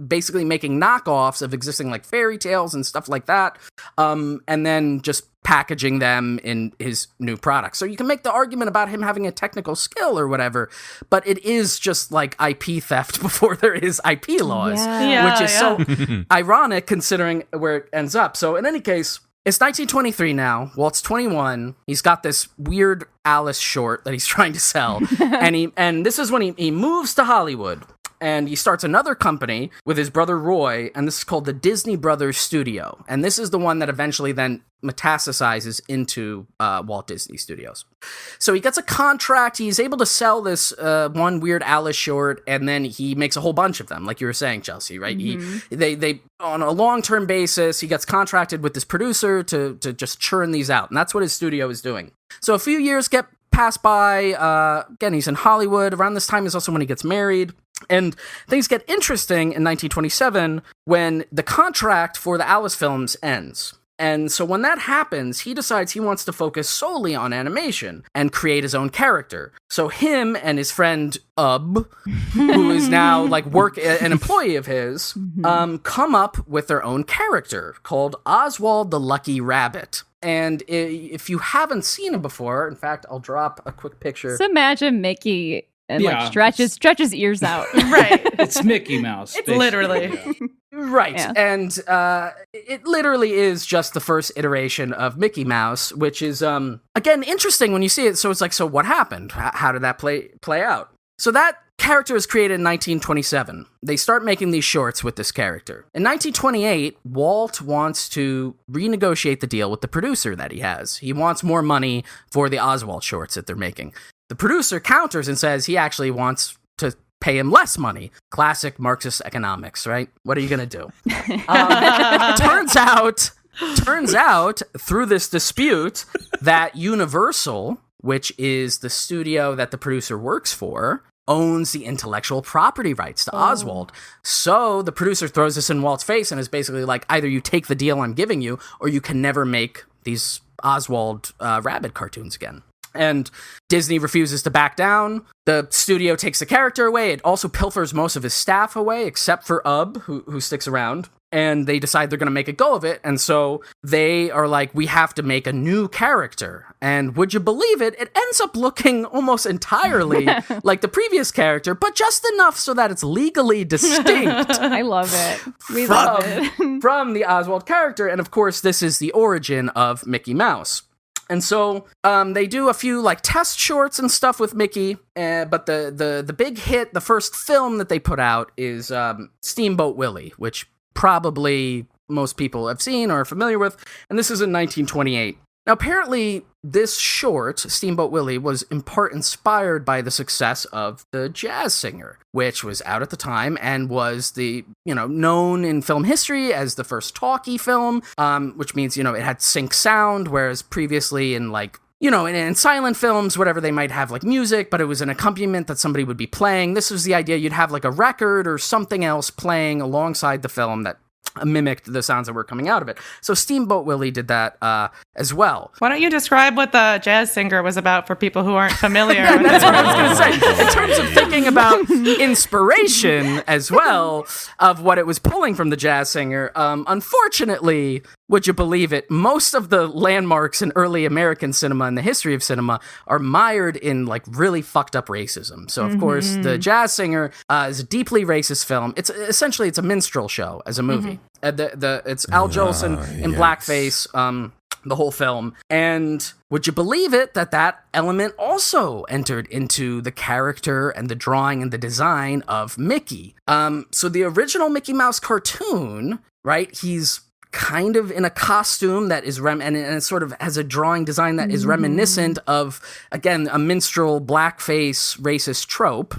E: basically making knockoffs of existing like fairy tales and stuff like that, and then just packaging them in his new product. So you can make the argument about him having a technical skill or whatever, but it is just like IP theft before there is IP laws, which is so ironic considering where it ends up. So in any case, it's 1923 now. Walt's 21. He's got this weird Alice short that he's trying to sell. and this is when he moves to Hollywood. And he starts another company with his brother Roy, and this is called the Disney Brothers Studio. And this is the one that eventually then metastasizes into Walt Disney Studios. So he gets a contract, he's able to sell this one weird Alice short, and then he makes a whole bunch of them, like you were saying, Chelsea, right? They on a long-term basis, he gets contracted with this producer to just churn these out, and that's what his studio is doing. So a few years get passed by, again, he's in Hollywood. Around this time is also when he gets married. And things get interesting in 1927 when the contract for the Alice films ends. And so when that happens, he decides he wants to focus solely on animation and create his own character. So him and his friend Ub, who is now like an employee of his, come up with their own character called Oswald the Lucky Rabbit. And if you haven't seen him before, in fact, I'll drop a quick picture.
B: Just imagine Mickey and like stretches ears out.
D: Right.
C: It's Mickey Mouse.
D: It's literally.
E: Right.
B: Yeah.
E: And it literally is just the first iteration of Mickey Mouse, which is, again, interesting when you see it. So it's like, so what happened? How did that play out? So that character was created in 1927. They start making these shorts with this character. In 1928, Walt wants to renegotiate the deal with the producer that he has. He wants more money for the Oswald shorts that they're making. The producer counters and says he actually wants to pay him less money. Classic Marxist economics, right? What are you going to do? Turns out, through this dispute, that Universal, which is the studio that the producer works for, owns the intellectual property rights to Oswald. So the producer throws this in Walt's face and is basically like, either you take the deal I'm giving you, or you can never make these Oswald rabbit cartoons again. And Disney refuses to back down. The studio takes the character away. It also pilfers most of his staff away, except for Ub, who sticks around. And they decide they're going to make a go of it. And so they are like, we have to make a new character. And would you believe it? It ends up looking almost entirely like the previous character, but just enough so that it's legally distinct.
B: I love it. We love it.
E: From the Oswald character. And of course, this is the origin of Mickey Mouse. And so they do a few like test shorts and stuff with Mickey, but the big hit, the first film that they put out is Steamboat Willie, which probably most people have seen or are familiar with, and this is in 1928. Now, apparently, this short, Steamboat Willie, was in part inspired by the success of The Jazz Singer, which was out at the time and was known in film history as the first talkie film, which means, it had sync sound, whereas previously in in silent films, whatever, they might have like music, but it was an accompaniment that somebody would be playing. This was the idea. You'd have like a record or something else playing alongside the film that mimicked the sounds that were coming out of it. So Steamboat Willie did that as well.
D: Why don't you describe what The Jazz Singer was about for people who aren't familiar?
E: That's what I was going to say. In terms of thinking about inspiration as well of what it was pulling from The Jazz Singer, unfortunately, would you believe it, most of the landmarks in early American cinema and the history of cinema are mired in like really fucked up racism. So of course, The Jazz Singer is a deeply racist film. It's a minstrel show as a movie. It's Al Jolson in blackface. the whole film. And would you believe it that element also entered into the character and the drawing and the design of Mickey? So the original Mickey Mouse cartoon, right? He's kind of in a costume that is and it sort of has a drawing design that is reminiscent of, again, a minstrel blackface racist trope.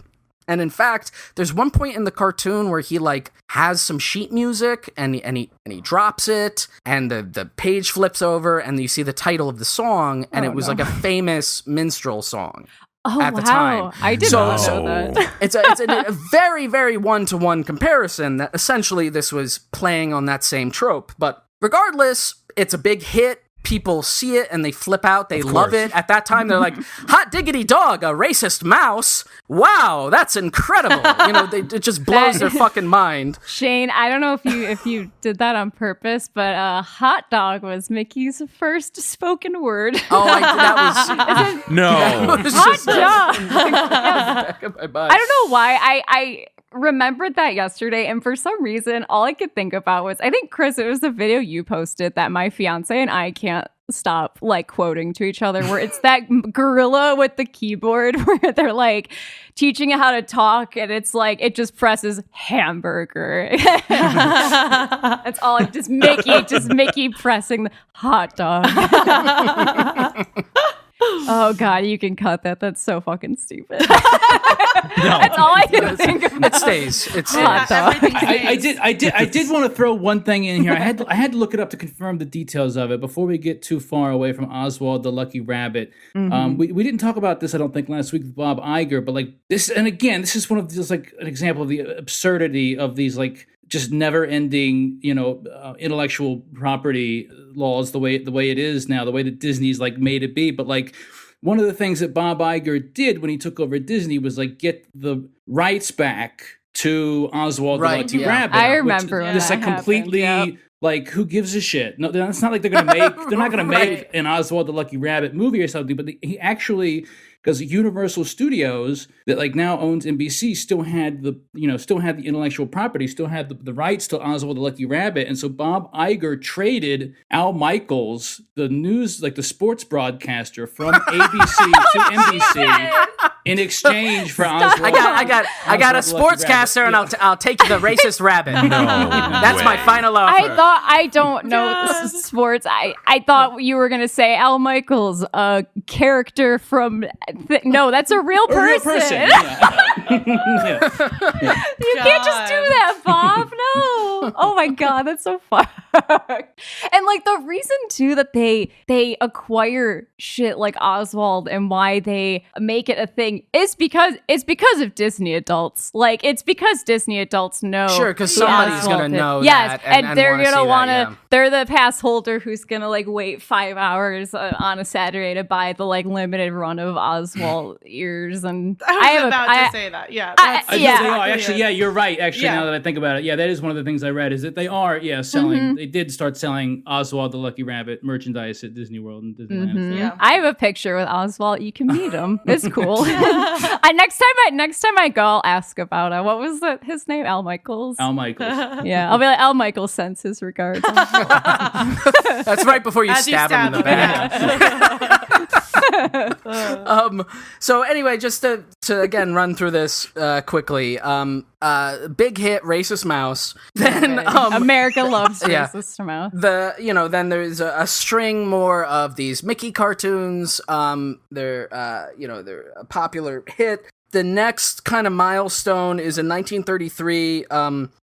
E: And in fact, there's one point in the cartoon where he like has some sheet music and he drops it and the page flips over and you see the title of the song and it was like a famous minstrel song. At the time.
B: I did not know that.
E: It's a very, very one-to-one comparison that essentially this was playing on that same trope. But regardless, it's a big hit. People see it and they flip out. They love it. At that time, they're like, hot diggity dog, a racist mouse. Wow, that's incredible. It just blows their fucking mind.
B: Shane, I don't know if you did that on purpose, but hot dog was Mickey's first spoken word.
E: Oh, that was...
A: No.
E: That was
B: hot dog.
E: I
B: don't know why. I remembered that yesterday, and for some reason, all I could think about was, I think, Chris, it was the video you posted that my fiance and I can't stop like quoting to each other, where it's that gorilla with the keyboard where they're like teaching it how to talk, and it's like it just presses hamburger. That's all. Just Mickey pressing the hot dog. Oh God, you can cut that. That's so fucking stupid. That's all I can think of.
E: It stays.
C: I did want to throw one thing in here. I had to look it up to confirm the details of it before we get too far away from Oswald the Lucky Rabbit. We didn't talk about this, I don't think, last week with Bob Iger, but like this, and again, this is one of these like an example of the absurdity of these like just never-ending, intellectual property laws, the way it is now, the way that Disney's like made it be. But like one of the things that Bob Iger did when he took over Disney was like get the rights back to Oswald the Lucky Rabbit.
B: I remember
C: this like completely like, who gives a shit? No, it's not like they're not gonna make an Oswald the Lucky Rabbit movie or something. But he actually, because Universal Studios that like now owns NBC still had the intellectual property, still had the rights to Oswald the Lucky Rabbit, and so Bob Iger traded Al Michaels, the sports broadcaster, from ABC to NBC in exchange for Oswald.
E: I got a sportscaster, and I'll take the racist rabbit. That's my final offer.
B: I don't know sports. I thought you were gonna say Al Michaels, a character from. No, that's a real person.
C: A real person. Yeah.
B: You can't just do that, Bob. No. Oh my God, that's so fucked. And like the reason too that they acquire shit like Oswald and why they make it a thing is because of Disney adults. Like it's because Disney adults know.
E: Sure, because somebody's gonna know.
B: Yes,
E: that
B: and they're gonna want to.
E: Yeah.
B: They're the pass holder who's gonna like wait 5 hours on a Saturday to buy the like limited run of Oswald ears. And
D: I was about to say that. Yeah,
C: you're right. Actually, now that I think about it, that is one of the things I read is that they are selling. Mm-hmm. They did start selling Oswald the Lucky Rabbit merchandise at Disney World and Disneyland.
B: Mm-hmm. Yeah. I have a picture with Oswald. You can meet him. It's cool. Next time I go, I'll ask about it. What was his name? Al Michaels.
C: Al Michaels.
B: Yeah, I'll be like, Al Michaels sends his regards.
E: That's right before you stab him in the back. So anyway, just to again run through this quickly. Big hit, Racist Mouse. Then
B: America loves Racist Mouse.
E: Then there's a string more of these Mickey cartoons. They're a popular hit. The next kind of milestone is in 1933.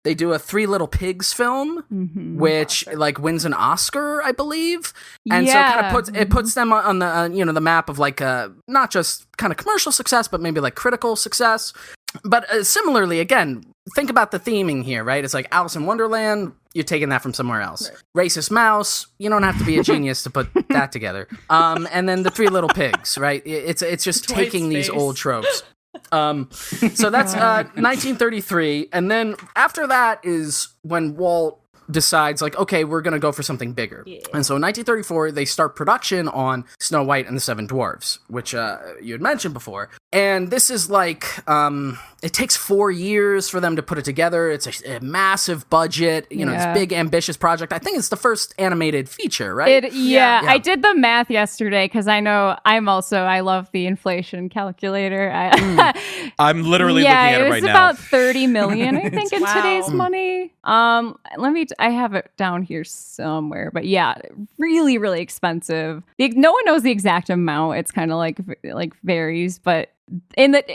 E: They do a Three Little Pigs film, which like wins an Oscar, I believe, and so kind of puts them on the the map of like not just kind of commercial success, but maybe like critical success. But similarly, again, think about the theming here, right? It's like Alice in Wonderland. You're taking that from somewhere else. Right. Racist Mouse. You don't have to be a genius to put that together. And then the Three Little Pigs, right? It's just taking these old tropes. So that's 1933, and then after that is when Walt decides like, okay, we're gonna go for something bigger. And so in 1934 they start production on Snow White and the Seven Dwarfs, which you had mentioned before, And this is like, it takes 4 years for them to put it together. It's a massive budget, this big, ambitious project. I think it's the first animated feature, right?
B: I did the math yesterday because I know I love the inflation calculator.
A: I'm literally looking at it right now.
B: It was about 30 million, I think, in today's money. I have it down here somewhere, but yeah, really, really expensive. No one knows the exact amount. It's kind of like varies, but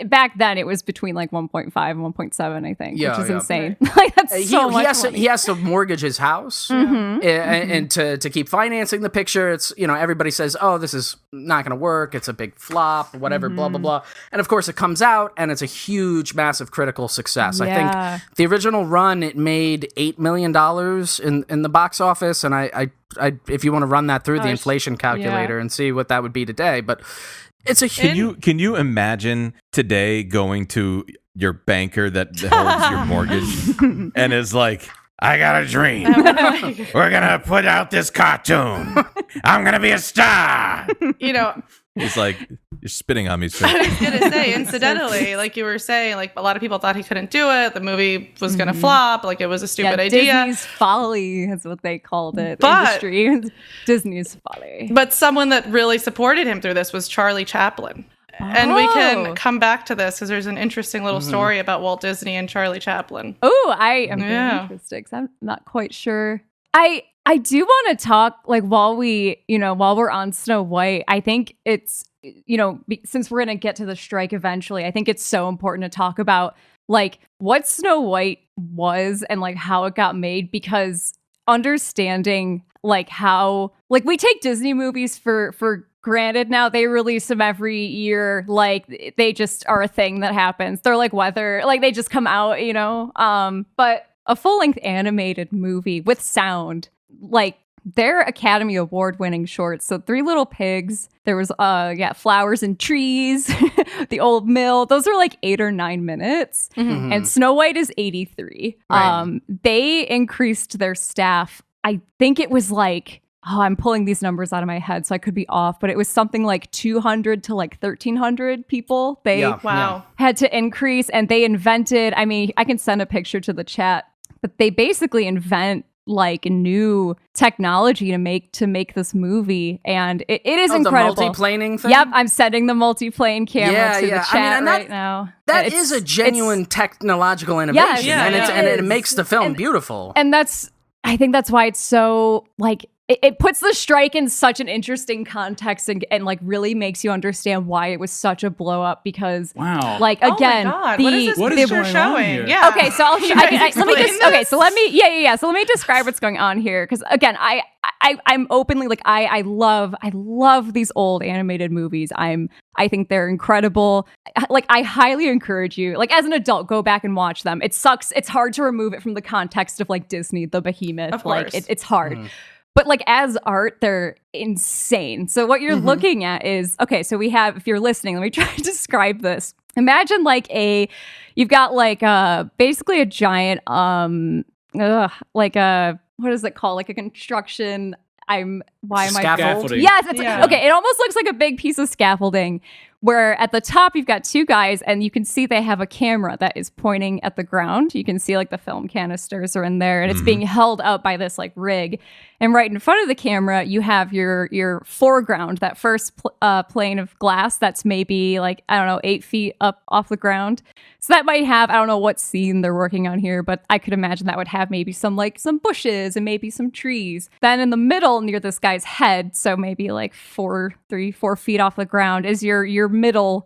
B: back then it was between like 1.5 and 1.7, I think, which is insane. Like that's so much money.
E: He has to mortgage his house and to keep financing the picture. It's everybody says, oh, this is not going to work. It's a big flop, whatever, blah blah blah. And of course, it comes out and it's a huge, massive, critical success. I think the original run it made $8 million in the box office, and I if you want to run that through the inflation calculator and see what that would be today, but. It's a huge.
A: Can you imagine today going to your banker that holds your mortgage and is like, I got a dream. We're gonna put out this cartoon. I'm gonna be a star. He's like, you're spitting on me, sir.
D: I was gonna say, incidentally, like you were saying, like a lot of people thought he couldn't do it. The movie was gonna flop. Like it was a stupid idea.
B: Disney's folly is what they called it. Industry. Disney's folly.
D: But someone that really supported him through this was Charlie Chaplin. And we can come back to this because there's an interesting little story about Walt Disney and Charlie Chaplin.
B: Oh, I am very interested because I'm not quite sure. I do want to talk, like, while we're on Snow White, I think it's, since we're going to get to the strike eventually, I think it's so important to talk about, like, what Snow White was and, like, how it got made, because understanding, like, how, like, we take Disney movies for granted now. They release them every year. Like, they just are a thing that happens. They're like weather, like, they just come out, but a full-length animated movie with sound, like, they're Academy Award winning shorts. So Three Little Pigs, there was Flowers and Trees, The Old Mill. Those are like 8 or 9 minutes. And Snow White is 83. Right. They increased their staff. I think it was like, I'm pulling these numbers out of my head, so I could be off, but it was something like 200 to like 1,300 people. They had to increase, and they invented, I mean, I can send a picture to the chat, but they basically invent like new technology to make this movie, and it is incredible.
E: The multiplaning thing?
B: Yep, I'm setting the multiplane camera to the chat right now.
E: That is a genuine technological innovation, and it makes the film beautiful.
B: And I think that's why it's so, like, it puts the strike in such an interesting context and like really makes you understand why it was such a blow up, because like, again,
D: what is this picture showing? Yeah.
B: Okay, so let me describe what's going on here, because again, I'm openly, like, I love these old animated movies. I think they're incredible. Like, I highly encourage you, like, as an adult, go back and watch them. It sucks. It's hard to remove it from the context of like Disney, the behemoth.
D: Of course.
B: Like, it's hard. But like, as art, they're insane. So what you're looking at is, okay, so we have, if you're listening, let me try to describe this. Imagine like you've got like basically a giant, like a, what is it called? Like a construction,
E: scaffolding.
B: Yes, okay. It almost looks like a big piece of scaffolding, where at the top you've got two guys, and you can see they have a camera that is pointing at the ground. You can see like the film canisters are in there, and it's being held up by this like rig. And right in front of the camera, you have your foreground, that first plane of glass that's maybe like, I don't know, 8 feet up off the ground. So that might have, I don't know what scene they're working on here, but I could imagine that would have maybe some bushes and maybe some trees. Then in the middle, near this guy's head, so maybe like 4 feet off the ground, is the middle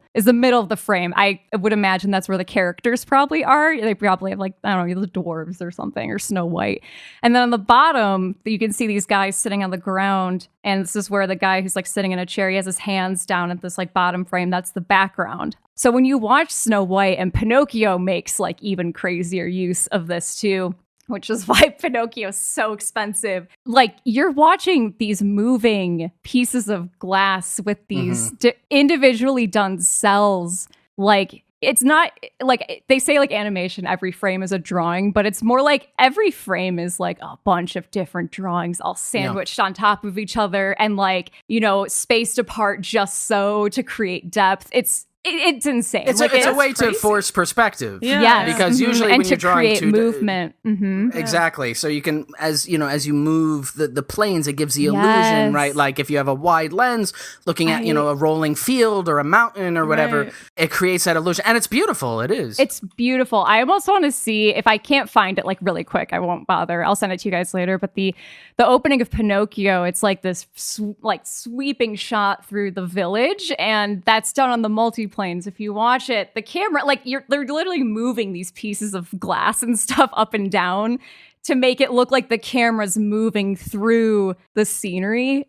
B: of the frame. I would imagine that's where the characters probably are. They probably have, like, I don't know, the dwarves or something, or Snow White. And then on the bottom, you can see these guys sitting on the ground, and this is where the guy who's like sitting in a chair, he has his hands down at this like bottom frame. That's the background. So when you watch Snow White, and Pinocchio makes like even crazier use of this too, which is why Pinocchio is so expensive. Like, you're watching these moving pieces of glass with these individually done cells. Like, it's not like they say, like, animation, every frame is a drawing, but it's more like every frame is like a bunch of different drawings all sandwiched on top of each other and, like, spaced apart just so to create depth. it's insane.
E: It's a way to force perspective.
B: Yeah.
E: Because usually
B: and
E: when you're drawing
B: create movement.
E: Exactly. So you can, as you move the planes, it gives the illusion, right? Like if you have a wide lens looking at, a rolling field or a mountain or whatever, it creates that illusion. And it's beautiful. It is.
B: It's beautiful. I almost want to see, if I can't find it like really quick, I won't bother. I'll send it to you guys later. But the opening of Pinocchio, it's like this sweeping shot through the village, and that's done on the multiplanes. If you watch it, the camera, they're literally moving these pieces of glass and stuff up and down to make it look like the camera's moving through the scenery.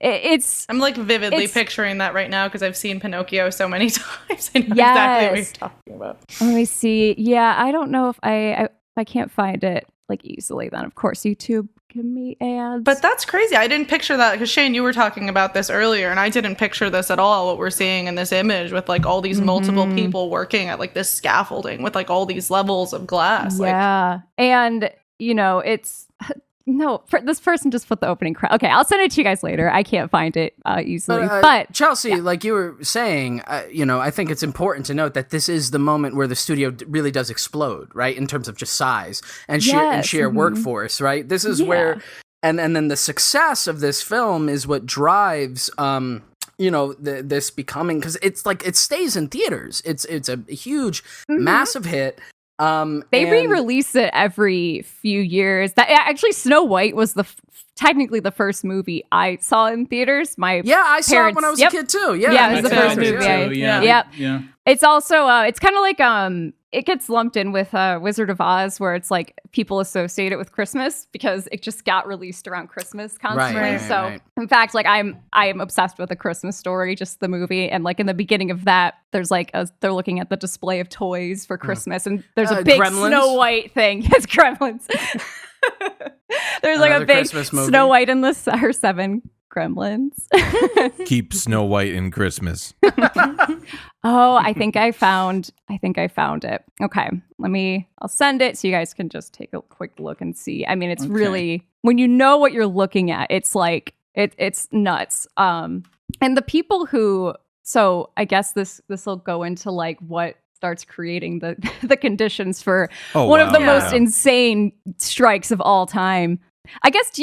D: I'm like vividly picturing that right now because I've seen Pinocchio so many times. I know exactly what you're talking about.
B: Let me see. Yeah, I don't know if I can't find it like easily. Then of course YouTube give me ads.
D: But that's crazy. I didn't picture that because Shane, you were talking about this earlier, and I didn't picture this at all. What we're seeing in this image with like all these multiple people working at like this scaffolding with like all these levels of glass.
B: Yeah, and it's this person just put the opening credit. Okay, I'll send it to you guys later. I can't find it easily. But
E: Chelsea, like you were saying, I think it's important to note that this is the moment where the studio really does explode, right? In terms of just size and sheer workforce, right? This is where, and then the success of this film is what drives, this becoming, because it's like it stays in theaters. It's a huge, massive hit.
B: They re-release it every few years. That actually, Snow White was technically the first movie I saw in theaters.
E: I saw it when I was a kid too. Yeah,
B: it was the first movie. Yeah. It's also it's kind of like it gets lumped in with Wizard of Oz, where it's like people associate it with Christmas because it just got released around Christmas constantly. So in fact, like I am obsessed with A Christmas Story, just the movie, and like in the beginning of that, there's like they're looking at the display of toys for Christmas, and there's a big Gremlins? Snow White thing. Yes, Gremlins. There's like a big Snow White and her 7 gremlins.
A: Keep Snow White in Christmas.
B: Oh, I think I found it. Okay, I'll send it so you guys can just take a quick look and see. I mean, it's really, when you know what you're looking at, it's like it's nuts. And the people who, so I guess this will go into like what starts creating the conditions for one of the most insane strikes of all time. I guess, do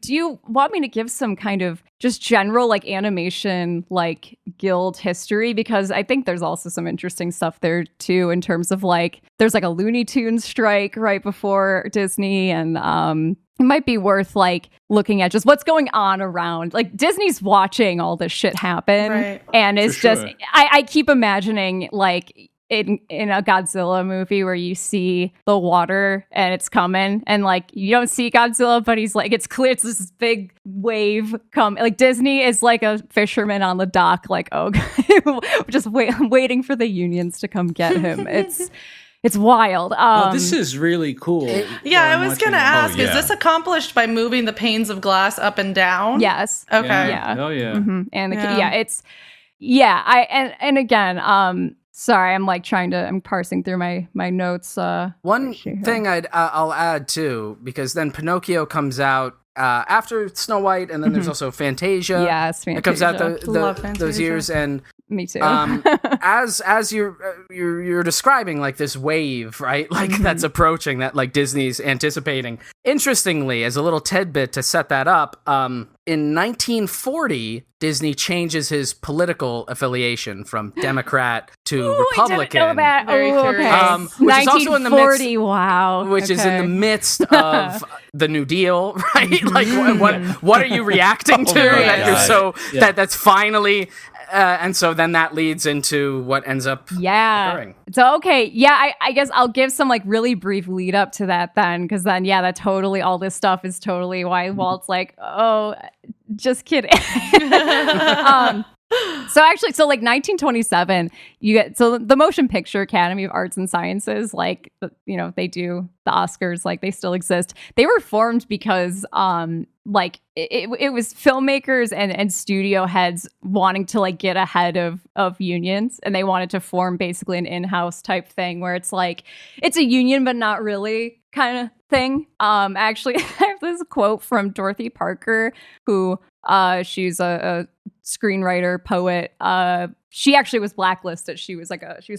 B: you want me to give some kind of just general like animation like guild history? Because I think there's also some interesting stuff there too, in terms of like there's like a Looney Tunes strike right before Disney, and it might be worth like looking at just what's going on around. Like Disney's watching all this shit happen, and it's I keep imagining like in a Godzilla movie where you see the water and it's coming, and like you don't see Godzilla, but he's like, it's clear it's this big wave come. Like Disney is like a fisherman on the dock, like, oh, just waiting for the unions to come get him. It's wild.
C: This is really cool.
D: I was going to ask, is this accomplished by moving the panes of glass up and down?
B: Yes.
D: Okay.
B: Yeah.
C: Oh yeah.
B: Mm-hmm. And and again, sorry, I'm like I'm parsing through my notes.
E: One thing I'll add too, because then Pinocchio comes out after Snow White, and then there's also Fantasia.
B: Yes, Fantasia.
E: It comes out those years, and
B: me too.
E: as you're describing like this wave, right? Like that's approaching, that like Disney's anticipating. Interestingly, as a little tidbit to set that up, in 1940, Disney changes his political affiliation from Democrat to Republican.
B: I didn't know that.
D: Very curious.
E: Which is also in the midst,
B: wow.
E: Which is in the midst of the New Deal, right? Like, what are you reacting to? That you're so that's finally. And so then that leads into what ends up occurring.
B: So, okay. Yeah, I guess I'll give some like really brief lead up to that then. Because then, that totally, all this stuff is totally why Walt's like, oh, just kidding. So like 1927, you get, so the Motion Picture Academy of Arts and Sciences, like, they do the Oscars, like they still exist. They were formed because, like it was filmmakers and studio heads wanting to like get ahead of unions, and they wanted to form basically an in-house type thing where it's like, it's a union, but not really kind of thing. Actually, I have this quote from Dorothy Parker, who she's a screenwriter, poet. She actually was blacklisted. She was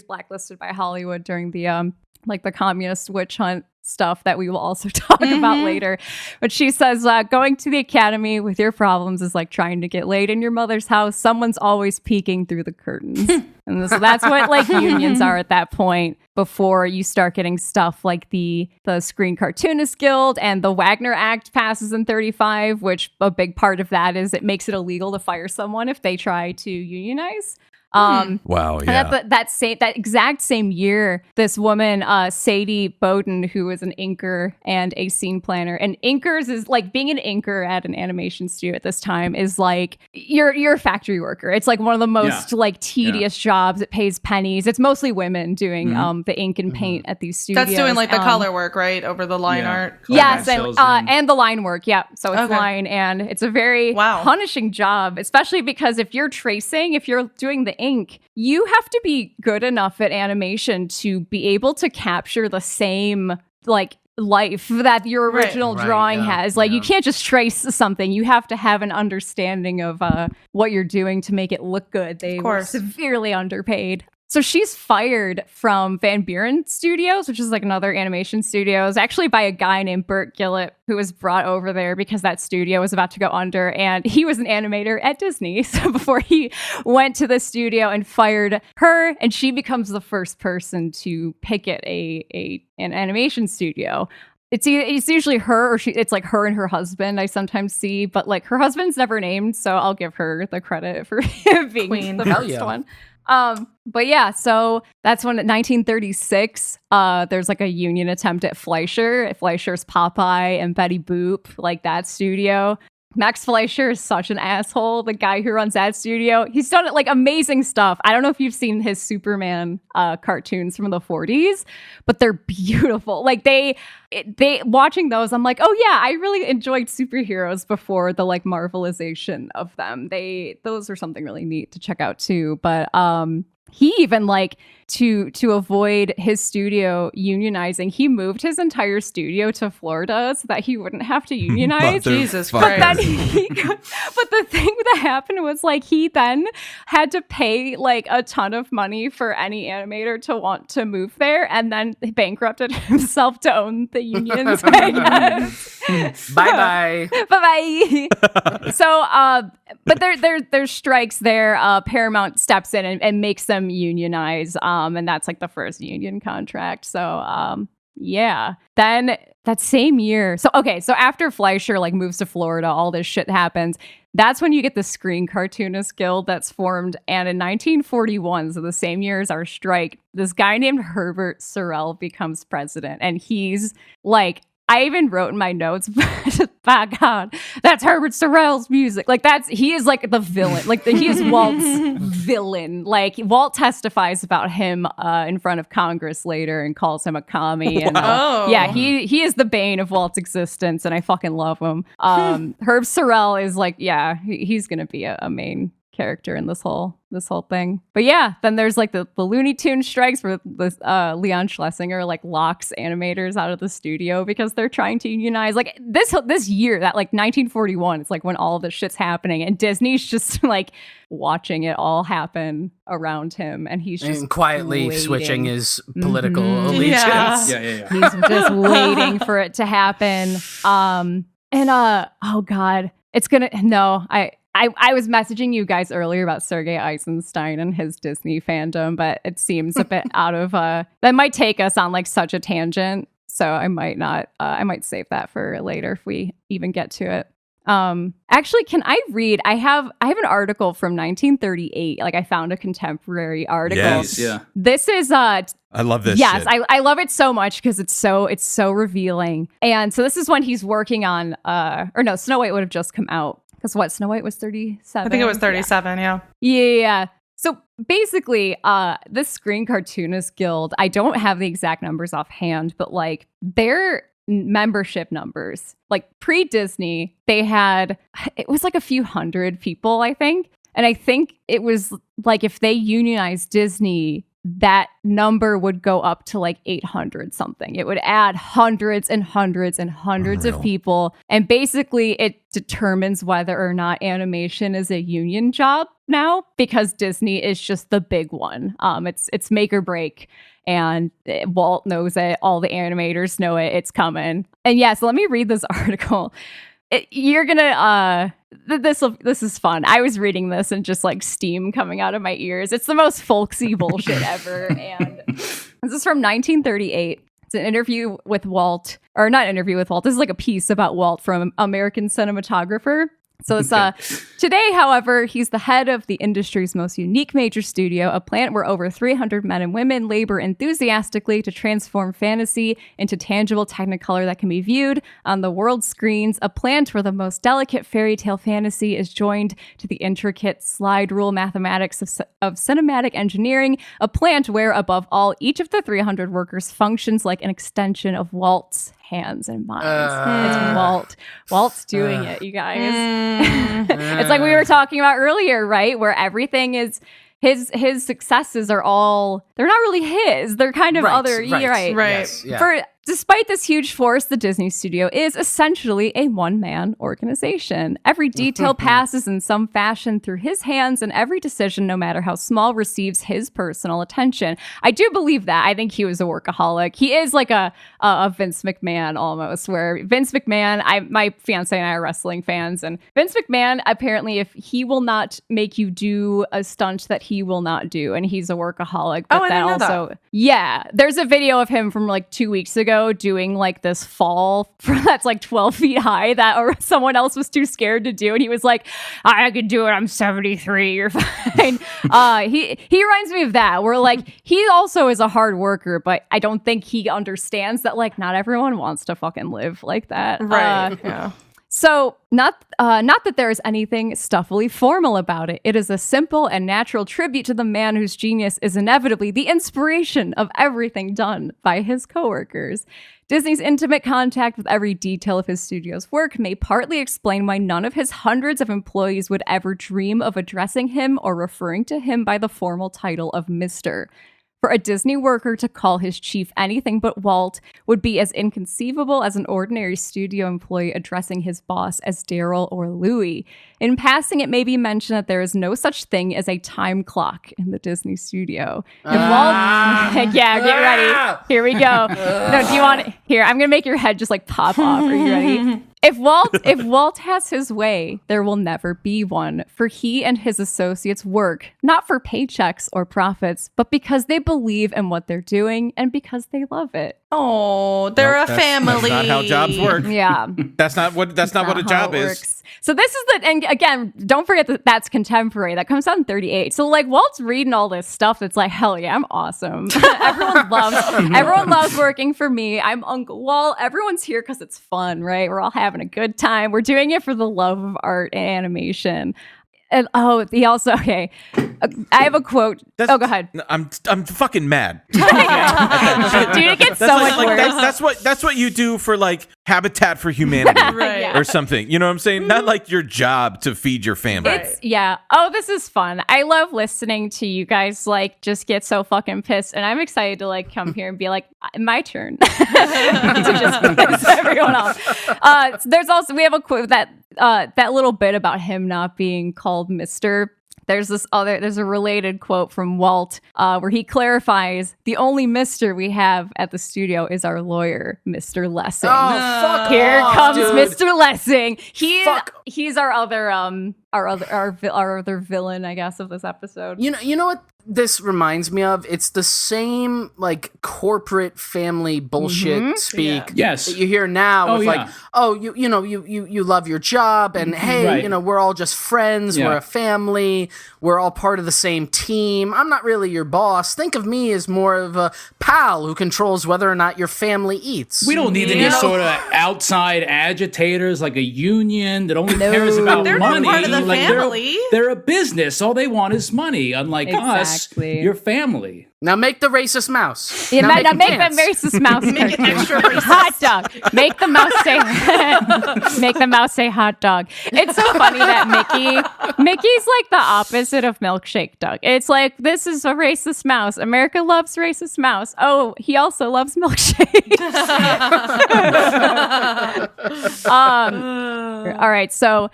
B: blacklisted by Hollywood during the the communist witch hunt stuff that we will also talk about later. But she says, going to the academy with your problems is like trying to get laid in your mother's house. Someone's always peeking through the curtains. And so that's what like unions are at that point, before you start getting stuff like the Screen Cartoonist Guild, and the Wagner Act passes in 1935, which a big part of that is it makes it illegal to fire someone if they try to unionize.
A: Wow, yeah.
B: That exact same year, this woman, Sadie Bowden, who was an inker and a scene planner, and inkers is like being an inker at an animation studio at this time is like you're a factory worker. It's like one of the most like tedious jobs. It pays pennies. It's mostly women doing the ink and paint at these studios.
D: That's doing like the color work, right, over the line art.
B: Yes, and the line work. Yeah, so it's line, and it's a very punishing job, especially because if you're tracing, if you're doing the ink, you have to be good enough at animation to be able to capture the same like life that your original drawing has. Like you can't just trace something. You have to have an understanding of what you're doing to make it look good. They were severely underpaid. So she's fired from Van Buren Studios, which is like another animation studios, actually by a guy named Burt Gillett, who was brought over there because that studio was about to go under, and he was an animator at Disney. So before he went to the studio and fired her, and she becomes the first person to picket an animation studio. It's usually her, or it's like her and her husband I sometimes see, but like her husband's never named, so I'll give her the credit for being the first one. But yeah, so that's when in 1936, there's like a union attempt at Fleischer's Popeye and Betty Boop, like that studio. Max Fleischer is such an asshole. The guy who runs that studio, he's done like amazing stuff. I don't know if you've seen his Superman cartoons from the 40s, but they're beautiful. Like they watching those, I'm like, oh yeah, I really enjoyed superheroes before the like Marvelization of them. Those are something really neat to check out too. But he even like to avoid his studio unionizing, he moved his entire studio to Florida so that he wouldn't have to unionize.
D: Jesus
B: Christ.
D: But
B: the thing that happened was like he then had to pay like a ton of money for any animator to want to move there, and then bankrupted himself to own the unions.
E: Bye.
B: So but there's strikes there. Paramount steps in and makes them unionize. And that's like the first union contract. So yeah. Then that same year. So after Fleischer like moves to Florida, all this shit happens. That's when you get the Screen Cartoonist Guild that's formed. And in 1941, so the same year as our strike, this guy named Herbert Sorrell becomes president. And he's like, I even wrote in my notes, by God, that's Herbert Sorrell's music. Like he is like the villain. Like he is Walt's villain. Like Walt testifies about him in front of Congress later and calls him a commie. And yeah, he is the bane of Walt's existence, and I fucking love him. Herb Sorrell is like, yeah, he's gonna be a main character in this whole thing. But yeah, then there's like the Looney Tunes strikes where Leon Schlesinger like locks animators out of the studio because they're trying to unionize. Like this year, that like 1941, it's like when all this shit's happening, and Disney's just like watching it all happen around him, and he's just
E: quietly
B: waiting.
E: Switching his political allegiance.
C: Yeah.
B: He's just waiting for it to happen. Oh God, it's gonna I was messaging you guys earlier about Sergei Eisenstein and his Disney fandom, but it seems a bit out of that might take us on like such a tangent. So I might not. I might save that for later if we even get to it. Actually, can I read? I have an article from 1938. Like I found a contemporary article.
A: Yes.
C: Yeah.
B: This is
A: I love this.
B: Yes,
A: shit.
B: I love it so much because it's so revealing. And so this is when he's working on Snow White would have just come out. Because Snow White was 37?
D: I think it was 37, yeah.
B: Yeah. So basically, this Screen Cartoonist Guild, I don't have the exact numbers offhand, but like their membership numbers, like pre-Disney, it was like a few hundred people, I think. And I think it was like if they unionized Disney, that number would go up to like 800 something. It would add hundreds and hundreds and hundreds of people. And basically it determines whether or not animation is a union job now, because Disney is just the big one. It's make or break. And Walt knows it. All the animators know it. It's coming. And yeah, so let me read this article. You're gonna this is fun. I was reading this and just like steam coming out of my ears. It's the most folksy bullshit ever. And this is from 1938. It's an interview with Walt, or not interview with Walt. This is like a piece about Walt from American Cinematographer. So it's today, however, he's the head of the industry's most unique major studio, a plant where over 300 men and women labor enthusiastically to transform fantasy into tangible technicolor that can be viewed on the world's screens, a plant where the most delicate fairy tale fantasy is joined to the intricate slide rule mathematics of cinematic engineering, a plant where, above all, each of the 300 workers functions like an extension of Walt's hands and minds. It's Walt's doing it, you guys. It's like we were talking about earlier, right? Where everything is his successes are all, they're not really his. They're kind of other, right.
E: Yes, yeah.
B: Despite this huge force, the Disney studio is essentially a one-man organization. Every detail passes in some fashion through his hands, and every decision, no matter how small, receives his personal attention. I do believe that. I think he was a workaholic. He is like a Vince McMahon almost, where Vince McMahon, my fiance and I are wrestling fans, and Vince McMahon, apparently, if he will not make you do a stunt that he will not do, and he's a workaholic. But
D: I didn't know that.
B: Yeah, there's a video of him from like 2 weeks ago doing like this fall that's like 12 feet high that someone else was too scared to do, and he was like, I could do it, I'm 73, you're fine. He reminds me of that, where like he also is a hard worker, but I don't think he understands that like not everyone wants to fucking live like that,
D: right? Yeah.
B: So not that there is anything stuffily formal about it. It is a simple and natural tribute to the man whose genius is inevitably the inspiration of everything done by his coworkers. Disney's intimate contact with every detail of his studio's work may partly explain why none of his hundreds of employees would ever dream of addressing him or referring to him by the formal title of Mr. For a Disney worker to call his chief anything but Walt would be as inconceivable as an ordinary studio employee addressing his boss as Daryl or Louie. In passing, it may be mentioned that there is no such thing as a time clock in the Disney studio. If Walt, yeah, get ready. Here we go. No, do you want it? Here, I'm gonna make your head just like pop off. Are you ready? If Walt has his way, there will never be one, for he and his associates work, not for paychecks or profits, but because they believe in what they're doing and because they love it.
D: Oh, they're a family.
A: That's not how jobs work.
B: Yeah.
A: That's not what a job is.
B: So this is and again, don't forget that that's contemporary. That comes out in 38. So like Walt's reading all this stuff that's like, hell yeah, I'm awesome. Everyone loves working for me. I'm Uncle Walt. Everyone's here because it's fun, right? We're all having a good time. We're doing it for the love of art and animation. And he also I have a quote. Go ahead.
A: I'm fucking mad.
B: Dude, it gets so much worse.
A: That's what you do for like Habitat for Humanity,
D: right?
A: Or something. You know what I'm saying? Not like your job to feed your family.
B: Yeah. Oh, this is fun. I love listening to you guys like just get so fucking pissed, and I'm excited to like come here and be like, my turn to just piss everyone off. There's also we have a quote that little bit about him not being called Mr. There's a related quote from Walt where he clarifies the only Mr. we have at the studio is our lawyer, Mr. Lessing.
E: Oh, fuck
B: Here
E: off,
B: comes
E: dude.
B: Mr. Lessing. He's our other villain, I guess, of this episode.
E: You know what this reminds me of? It's the same like corporate family bullshit speak
C: Yes.
E: that you hear now with
C: yeah.
E: like, you love your job and hey,
C: Right.
E: We're all just friends, we're a family, we're all part of the same team. I'm not really your boss. Think of me as more of a pal who controls whether or not your family eats.
C: We don't need any sort of outside agitators like a union that only cares about
D: They're
C: money.
D: not part of the
C: like
D: family.
C: They're a business. All they want is money. Unlike us,
B: Exactly.
C: your family.
E: Now make the racist mouse.
B: Yeah,
E: now
B: make that
E: dance.
B: racist mouse.
D: Make it extra racist.
B: Hot dog. Make the mouse say. Make the mouse say hot dog. It's so funny that Mickey's like the opposite of Milkshake Doug. It's like, this is a racist mouse. America loves racist mouse. Oh, he also loves milkshake. All right, so.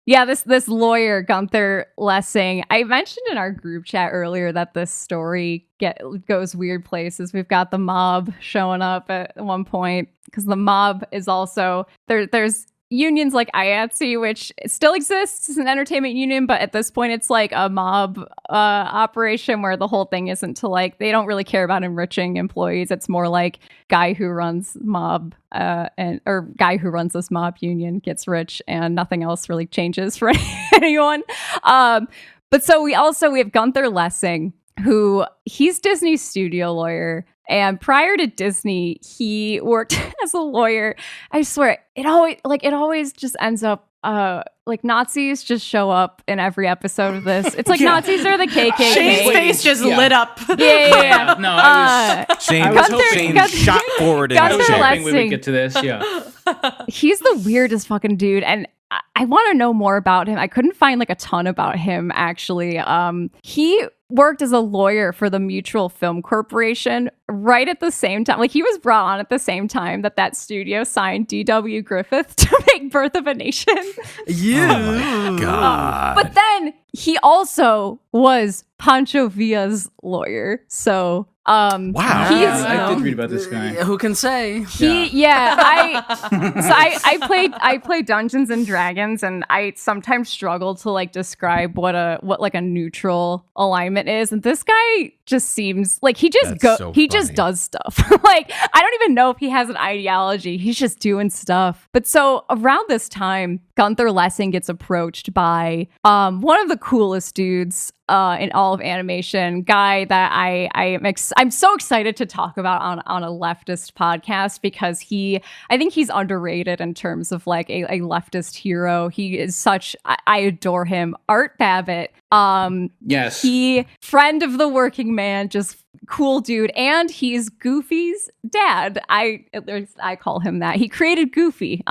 B: Yeah, this lawyer, Gunther Lessing, I mentioned in our group chat earlier that this story goes weird places. We've got the mob showing up at one point because the mob is also, there's unions like IATSE, which still exists as an entertainment union, but at this point it's like a mob operation where the whole thing isn't to like, they don't really care about enriching employees. It's more like guy who runs mob or guy who runs this mob union gets rich and nothing else really changes for anyone. But so we have Gunther Lessing, who he's Disney's studio lawyer. And prior to Disney, he worked as a lawyer. I swear, it always just ends up like Nazis just show up in every episode of this. It's like Nazis are the KKK.
D: Shane's face just lit up.
B: Yeah.
C: No, I was
A: Shane shot forward in his chair.
C: hoping we would get to this. Yeah,
B: he's the weirdest fucking dude, and I want to know more about him. I couldn't find like a ton about him actually. He worked as a lawyer for the Mutual Film Corporation right at the same time. Like he was brought on at the same time that studio signed D.W. Griffith to make Birth of a Nation.
A: Oh my God.
B: But then he also was Pancho Villa's lawyer. So
A: wow.
C: I did read about this guy.
E: Who can say?
B: I play Dungeons and Dragons, and I sometimes struggle to like describe what like a neutral alignment is. And this guy just seems like he just just does stuff. Like I don't even know if he has an ideology. He's just doing stuff. But so around this time, Gunther Lessing gets approached by one of the coolest dudes in all of animation, guy that I'm so excited to talk about on a leftist podcast because I think he's underrated in terms of like a leftist hero. He is I adore him. Art Babbitt.
C: Yes.
B: He friend of the working man, just cool dude, and he's Goofy's dad. I call him that. He created Goofy.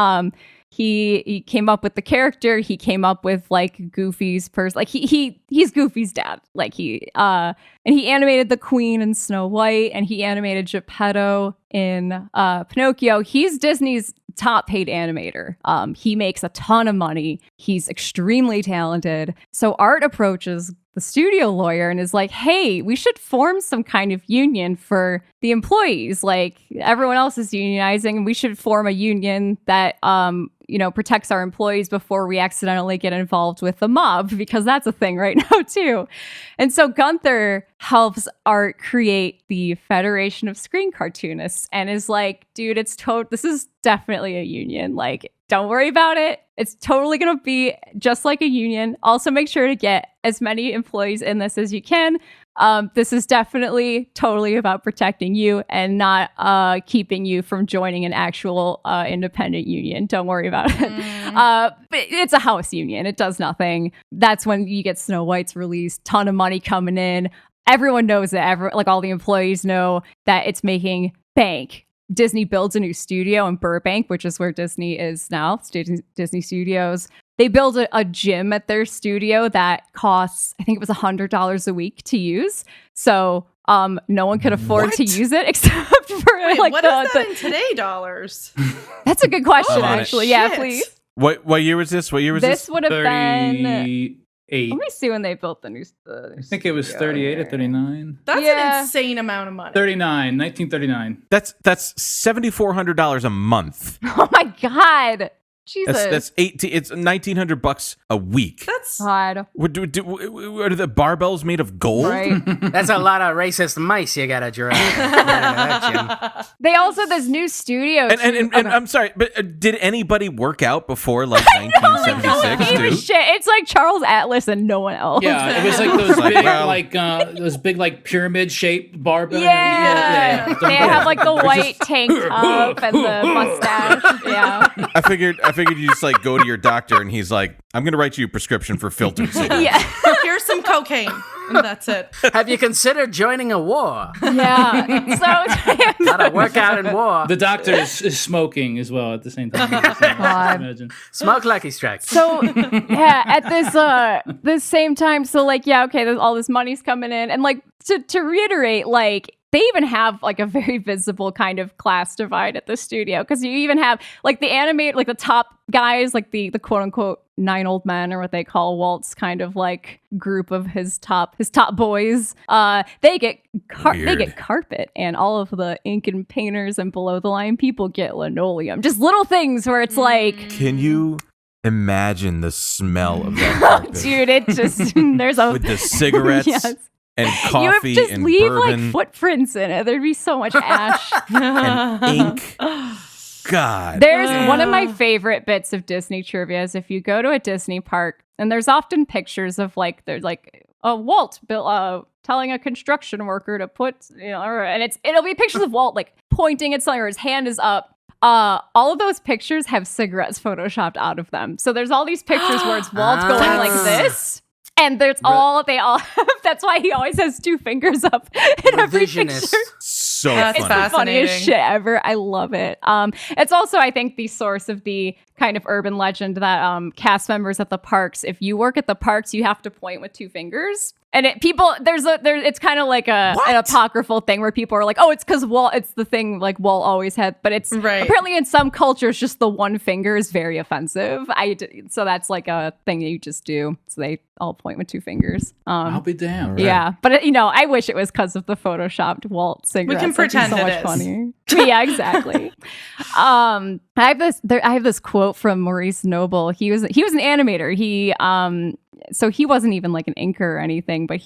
B: He came up with the character. He came up with like Goofy's person. Like he's Goofy's dad. Like and he animated the Queen in Snow White, and he animated Geppetto in Pinocchio. He's Disney's top paid animator. He makes a ton of money. He's extremely talented. So Art approaches the studio lawyer and is like, hey, we should form some kind of union for the employees. Like everyone else is unionizing, and we should form a union that protects our employees before we accidentally get involved with the mob, because that's a thing right now too. And so Gunther helps Art create the Federation of Screen Cartoonists and is like, dude, this is definitely a union. Like, don't worry about it. It's totally going to be just like a union. Also, make sure to get as many employees in this as you can. This is definitely totally about protecting you and not keeping you from joining an actual independent union. Don't worry about it. But it's a house union. It does nothing. That's when you get Snow White's release. Ton of money coming in. Everyone knows it. All the employees know that it's making bank. Disney builds a new studio in Burbank, which is where Disney is now, Disney Studios. They build a gym at their studio that costs, I think it was $100 a week to use. So no one could afford to use it except for
D: Wait,
B: like
D: what is that in today dollars?
B: That's a good question,
A: Oh,
B: actually.
D: shit.
B: Yeah, please.
A: What year was this?
B: This would have been.
C: 38.
B: Let me see when they built the new.
C: I think it was 38 or 39.
D: That's
B: Yeah.
D: an insane amount of money.
C: 1939.
A: That's $7,400 a month.
B: Oh my God. Jesus.
A: That's It's $1,900 a week.
D: That's
B: God.
A: Are the barbells made of gold?
B: Right.
E: That's a lot of racist mice you gotta draw.
B: They also this new studio.
A: And I'm sorry, but did anybody work out before like 1976 too?
B: Shit. It's like Charles Atlas and no one else.
C: Yeah, it was like those
A: Like,
C: big,
A: well-
C: those big like pyramid-shaped barbell.
B: Yeah. They have like the white tank top and the mustache. Yeah.
A: I figured you just like go to your doctor and he's like, I'm gonna write you a prescription for filters.
B: Yeah.
D: here's some cocaine. That's it.
E: Have you considered joining a war?
B: Yeah. So
E: Gotta work out in war.
C: The doctor is smoking as well at the same time.
B: God.
E: Smoke Lucky Strike.
B: So yeah, at this same time, so like, yeah, okay, there's all this money's coming in, and like to reiterate, like they even have like a very visible kind of class divide at the studio, because you even have like the animate, like the top guys, like the quote unquote 9 old men, or what they call Walt's kind of like group of his top boys. They get carpet, and all of the ink and painters and below the line people get linoleum. Just little things where it's like,
A: can you imagine the smell of that carpet?
B: Dude, it just there's a
A: with the cigarettes.
B: Yes.
A: And coffee
B: you would just
A: and
B: leave
A: bourbon.
B: like footprints in it. There'd be so much ash
A: and ink. God.
B: There's one of my favorite bits of Disney trivia is if you go to a Disney park, and there's often pictures of like, there's like a Walt telling a construction worker to put, and it'll be pictures of Walt like pointing at something, or his hand is up. All of those pictures have cigarettes photoshopped out of them. So there's all these pictures where it's Walt going like this. And they all have, that's why he always has 2 fingers up in every picture.
A: So
D: That's
A: funny.
B: It's the funniest shit ever. I love it. It's also, I think, the source of the kind of urban legend that cast members at the parks, if you work at the parks, you have to point with 2 fingers. And it's kind of like an apocryphal thing where people are like, oh, it's because Walt, it's the thing like Walt always had. But it's apparently in some cultures, just the 1 finger is very offensive. So that's like a thing that you just do. So they all point with 2 fingers.
C: I'll be damned.
B: Yeah. But, I wish it was because of the photoshopped Walt cigarettes.
D: We can pretend
B: so
D: it
B: much
D: is.
B: funnier. Yeah, exactly. I have this quote from Maurice Noble. He was an animator. So he wasn't even like an inker or anything, but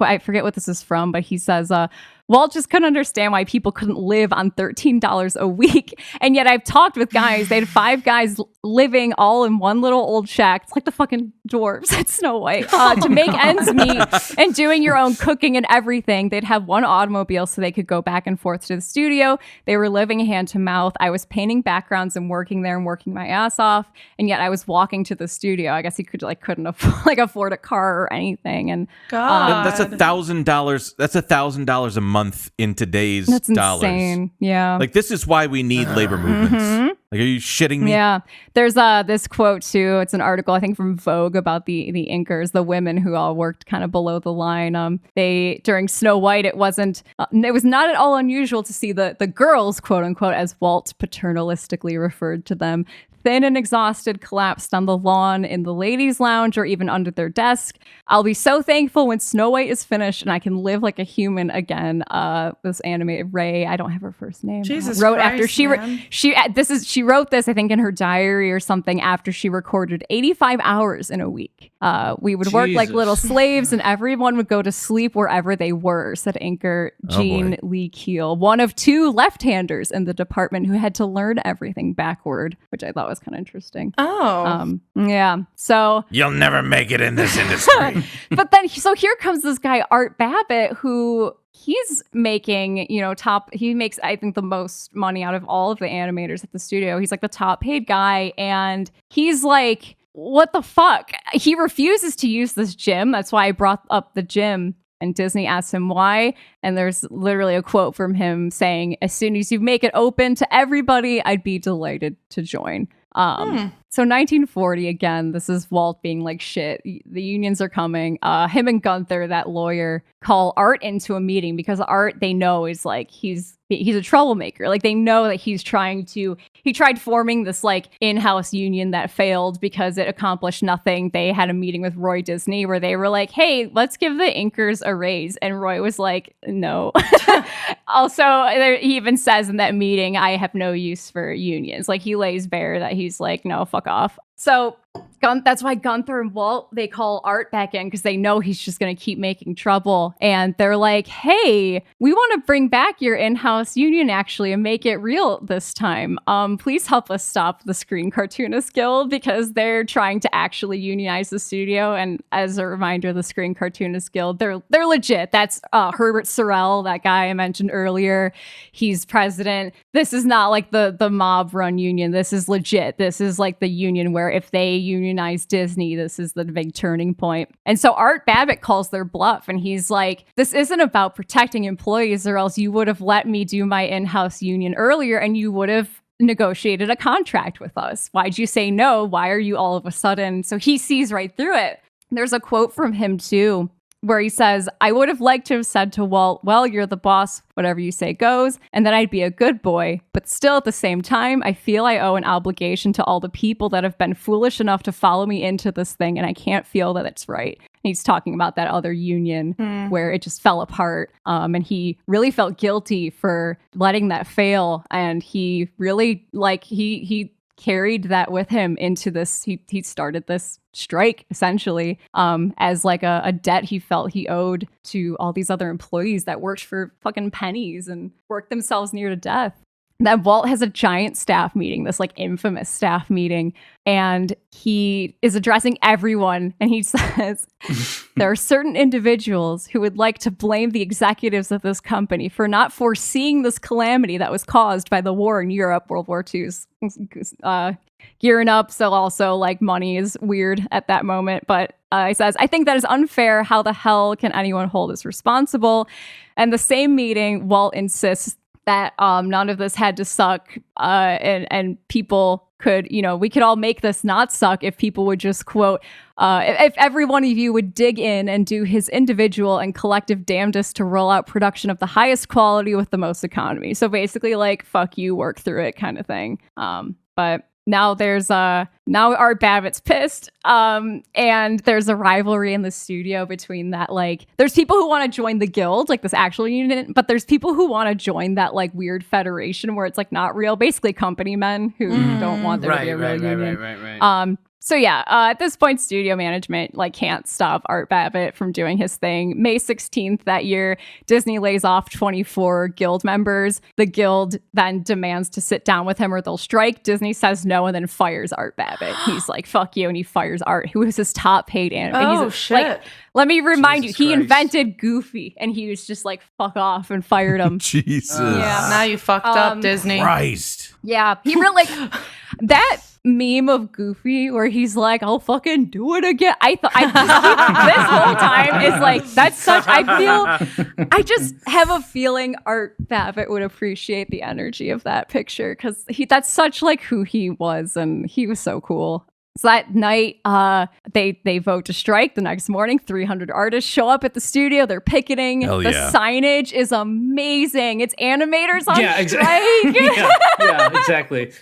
B: I forget what this is from, but he says, Walt just couldn't understand why people couldn't live on $13 a week. And yet I've talked with guys, they had 5 guys living all in one little old shack. It's like the fucking dwarves at Snow White, to make ends meet and doing your own cooking and everything. They'd have 1 automobile so they could go back and forth to the studio. They were living hand to mouth. I was painting backgrounds and working there and working my ass off. And yet I was walking to the studio. I guess he couldn't afford a car or anything. And
A: that's $1,000. That's $1,000 a month in today's dollars.
B: Insane. Yeah.
A: Like, this is why we need labor movements.
B: Mm-hmm.
A: Like, are you shitting me?
B: Yeah. There's this quote too. It's an article, I think, from Vogue about the inkers, the women who all worked kind of below the line. They, during Snow White, it was not at all unusual to see the girls, quote unquote, as Walt paternalistically referred to them, thin and exhausted, collapsed on the lawn in the ladies' lounge or even under their desk. I'll be so thankful when Snow White is finished and I can live like a human again. This animated Ray, I don't have her first name.
D: Jesus
B: wrote
D: Christ,
B: after she wrote this, I think, in her diary or something after she recorded 85 hours in a week. We would work like little slaves, and everyone would go to sleep wherever they were, said anchor Jean Lee Keel, one of 2 left-handers in the department who had to learn everything backward, which I thought was kind of interesting. Yeah. So
A: you'll never make it in this industry.
B: But then, so here comes this guy Art Babbitt, who he's making, he makes, I think, the most money out of all of the animators at the studio. He's like the top paid guy, and he's like, what the fuck? He refuses to use this gym. That's why I brought up the gym. And Disney asked him why. And there's literally a quote from him saying, as soon as you make it open to everybody, I'd be delighted to join. So 1940, again, this is Walt being like, shit, the unions are coming. Him and Gunther, that lawyer, call Art into a meeting because Art, they know, is like, he's a troublemaker. Like, they know that he tried forming this like in-house union that failed because it accomplished nothing. They had a meeting with Roy Disney where they were like, hey, let's give the inkers a raise. And Roy was like, no. Also, he even says in that meeting, I have no use for unions. Like, he lays bare that he's like, no, fuck off. So that's why Gunther and Walt, they call Art back in because they know he's just going to keep making trouble. And they're like, hey, we want to bring back your in-house union actually and make it real this time. Please help us stop the Screen Cartoonist Guild because they're trying to actually unionize the studio. And as a reminder, the Screen Cartoonist Guild, they're legit. That's Herbert Sorrell, that guy I mentioned earlier. He's president. This is not like the mob run union. This is legit. This is like the union where if they unionize unionize Disney. This is the big turning point. And so Art Babbitt calls their bluff, and he's like, this isn't about protecting employees, or else you would have let me do my in-house union earlier and you would have negotiated a contract with us. Why'd you say no? Why are you all of a sudden? So he sees right through it. There's a quote from him too, where he says, I would have liked to have said to Walt, well, you're the boss, whatever you say goes, and then I'd be a good boy. But still at the same time, I feel I owe an obligation to all the people that have been foolish enough to follow me into this thing, and I can't feel that it's right. And he's talking about that other union where it just fell apart. And he really felt guilty for letting that fail. And he really, he carried that with him into this. He started this strike essentially as like a debt he felt he owed to all these other employees that worked for fucking pennies and worked themselves near to death. Then Walt has a giant staff meeting, this like infamous staff meeting, and he is addressing everyone, and he says, there are certain individuals who would like to blame the executives of this company for not foreseeing this calamity that was caused by the war in Europe. World War II's gearing up, so also like money is weird at that moment. But he says, I think that is unfair. How the hell can anyone hold us responsible? And the same meeting, Walt insists that none of this had to suck, and people could, we could all make this not suck if people would just quote, if every one of you would dig in and do his individual and collective damnedest to roll out production of the highest quality with the most economy. So basically like, fuck you, work through it kind of thing. But now there's now Art Babbitt's pissed, and there's a rivalry in the studio between that, like, there's people who want to join the guild, like this actual union, but there's people who want to join that like weird federation where it's like not real, basically company men who don't want there to be a real union. Right. So yeah, at this point, studio management like can't stop Art Babbitt from doing his thing. May 16th that year, Disney lays off 24 guild members. The guild then demands to sit down with him or they'll strike. Disney says no and then fires Art Babbitt. He's like, fuck you, and he fires Art, who is his top paid animator.
D: Shit.
B: Like, let me remind
E: Jesus
B: you, he
E: Christ.
B: invented Goofy, and he was just like, fuck off, and fired him.
A: Jesus.
D: Yeah, now you fucked up, Disney.
A: Christ.
B: Yeah, he really like that meme of Goofy where he's like, I'll fucking do it again. I thought this whole time is like, that's such, I just have a feeling Art Babbitt would appreciate the energy of that picture, because that's such like who he was, and he was so cool. So that night, they vote to strike. The next morning, 300 artists show up at the studio. They're picketing.
A: Hell
B: The
A: yeah.
B: signage is amazing. It's animators on strike.
C: yeah, exactly.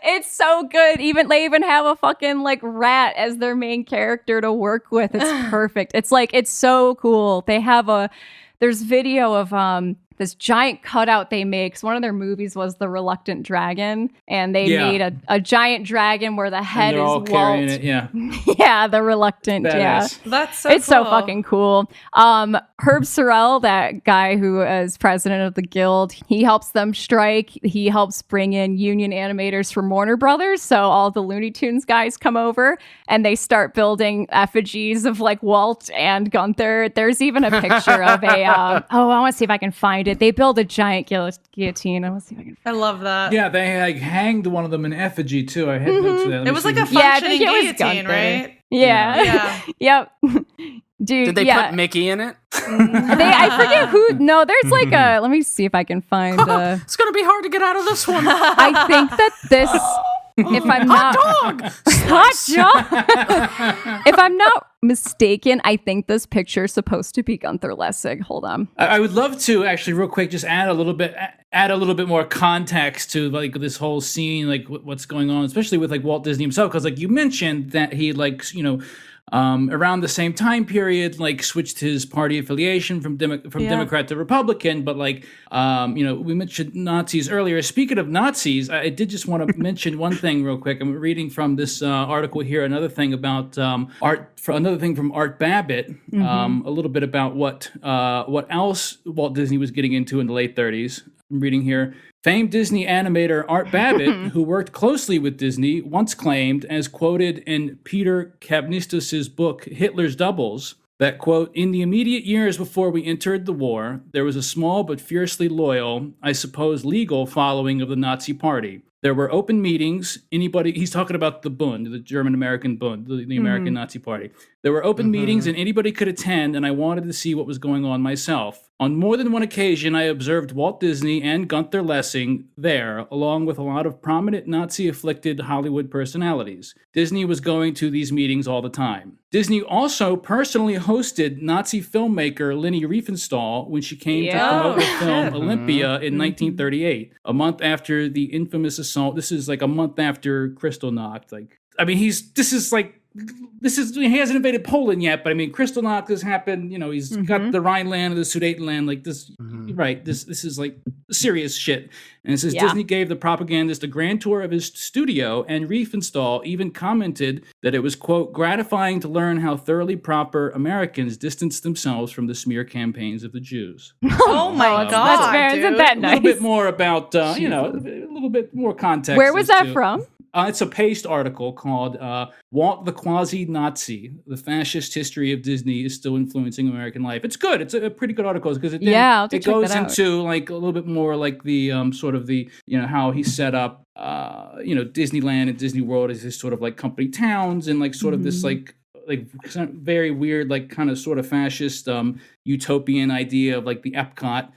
B: It's so good. They even have a fucking like rat as their main character to work with. It's perfect. It's like, it's so cool. They have there's video of this giant cutout they make. 'Cause one of their movies was The Reluctant Dragon, and they made a giant dragon where the head
C: They're
B: is
C: all
B: Walt.
C: carrying it, yeah.
B: Yeah, the Reluctant.
C: Badass.
B: Yeah.
D: That's so
B: It's so
D: cool.
B: fucking cool. Herb Sorrell, that guy who is president of the guild, he helps them strike. He helps bring in union animators from Warner Brothers. So all the Looney Tunes guys come over and they start building effigies of like Walt and Gunther. There's even a picture of a, I want to see if I can find it. They build a giant guillotine. I want to see if I can
D: I love that.
C: Yeah, they like hanged one of them in effigy too. I had notes of that. Let me
D: It was
C: see
D: like a
C: if-
B: Yeah, I
D: functioning
B: think it was
D: guillotine,
B: Gunther.
D: right?
B: Yeah.
D: Yeah.
B: Yep. Dude,
E: Did they
B: yeah.
E: put Mickey in it?
B: I forget who. No, there's like a. Let me see if I can find.
E: It's gonna be hard to get out of this one.
B: I think that this. If I'm not
E: Dog.
B: hot dog. If I'm not mistaken, I think this picture is supposed to be Gunther Lessig. Hold on.
C: I would love to actually, real quick, just add a little bit more context to like this whole scene, like what's going on, especially with like Walt Disney himself, because like you mentioned that he like around the same time period, like switched his party affiliation from Democrat to Republican. But like, we mentioned Nazis earlier. Speaking of Nazis, I did just want to mention one thing real quick. I'm reading from this article here, another thing about another thing from Art Babbitt, a little bit about what else Walt Disney was getting into in the late 30s. I'm reading here. Famed Disney animator Art Babbitt, who worked closely with Disney, once claimed, as quoted in Peter Kapnistos' book Hitler's Doubles, that, quote, in the immediate years before we entered the war, there was a small but fiercely loyal, I suppose legal, following of the Nazi Party. There were open meetings. He's talking about the Bund, the German-American Bund, the American Nazi Party. There were open meetings and anybody could attend, and I wanted to see what was going on myself. On more than one occasion, I observed Walt Disney and Gunther Lessing there, along with a lot of prominent Nazi-afflicted Hollywood personalities. Disney was going to these meetings all the time. Disney also personally hosted Nazi filmmaker Leni Riefenstahl when she came to promote the film Olympia in 1938, a month after the infamous assault. This is like a month after Kristallnacht. He hasn't invaded Poland yet, but I mean, Kristallnacht has happened. You know, he's got the Rhineland and the Sudetenland. Like this, right? This is like serious shit. And it says Disney gave the propagandist a grand tour of his studio, and Riefenstahl even commented that it was, quote, gratifying to learn how thoroughly proper Americans distanced themselves from the smear campaigns of the Jews.
D: Oh my God,
B: that's fair.
D: dude.
B: Isn't that nice?
C: A little bit more about, a little bit more context.
B: Where was that from?
C: It's a Paste article called Walt the Quasi-Nazi, The Fascist History of Disney is Still Influencing American Life. It's good. It's a pretty good article because it goes into like a little bit more like the sort of the, how he set up, Disneyland and Disney World as this sort of like company towns and like sort of this like very weird, like kind of sort of fascist utopian idea of like the Epcot,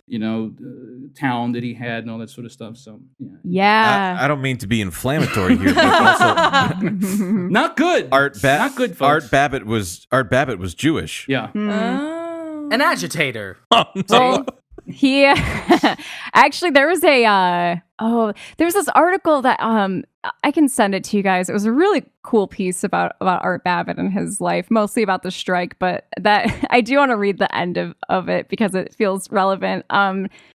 C: town that he had and all that sort of stuff. So
A: I don't mean to be inflammatory here, but also
C: not good. Not good, folks.
A: Art Babbitt was Jewish.
C: Yeah.
E: An agitator.
B: Well, he actually there was this article that I can send it to you guys. It was a really cool piece about Art Babbitt and his life, mostly about the strike, but that I do want to read the end of it because it feels relevant.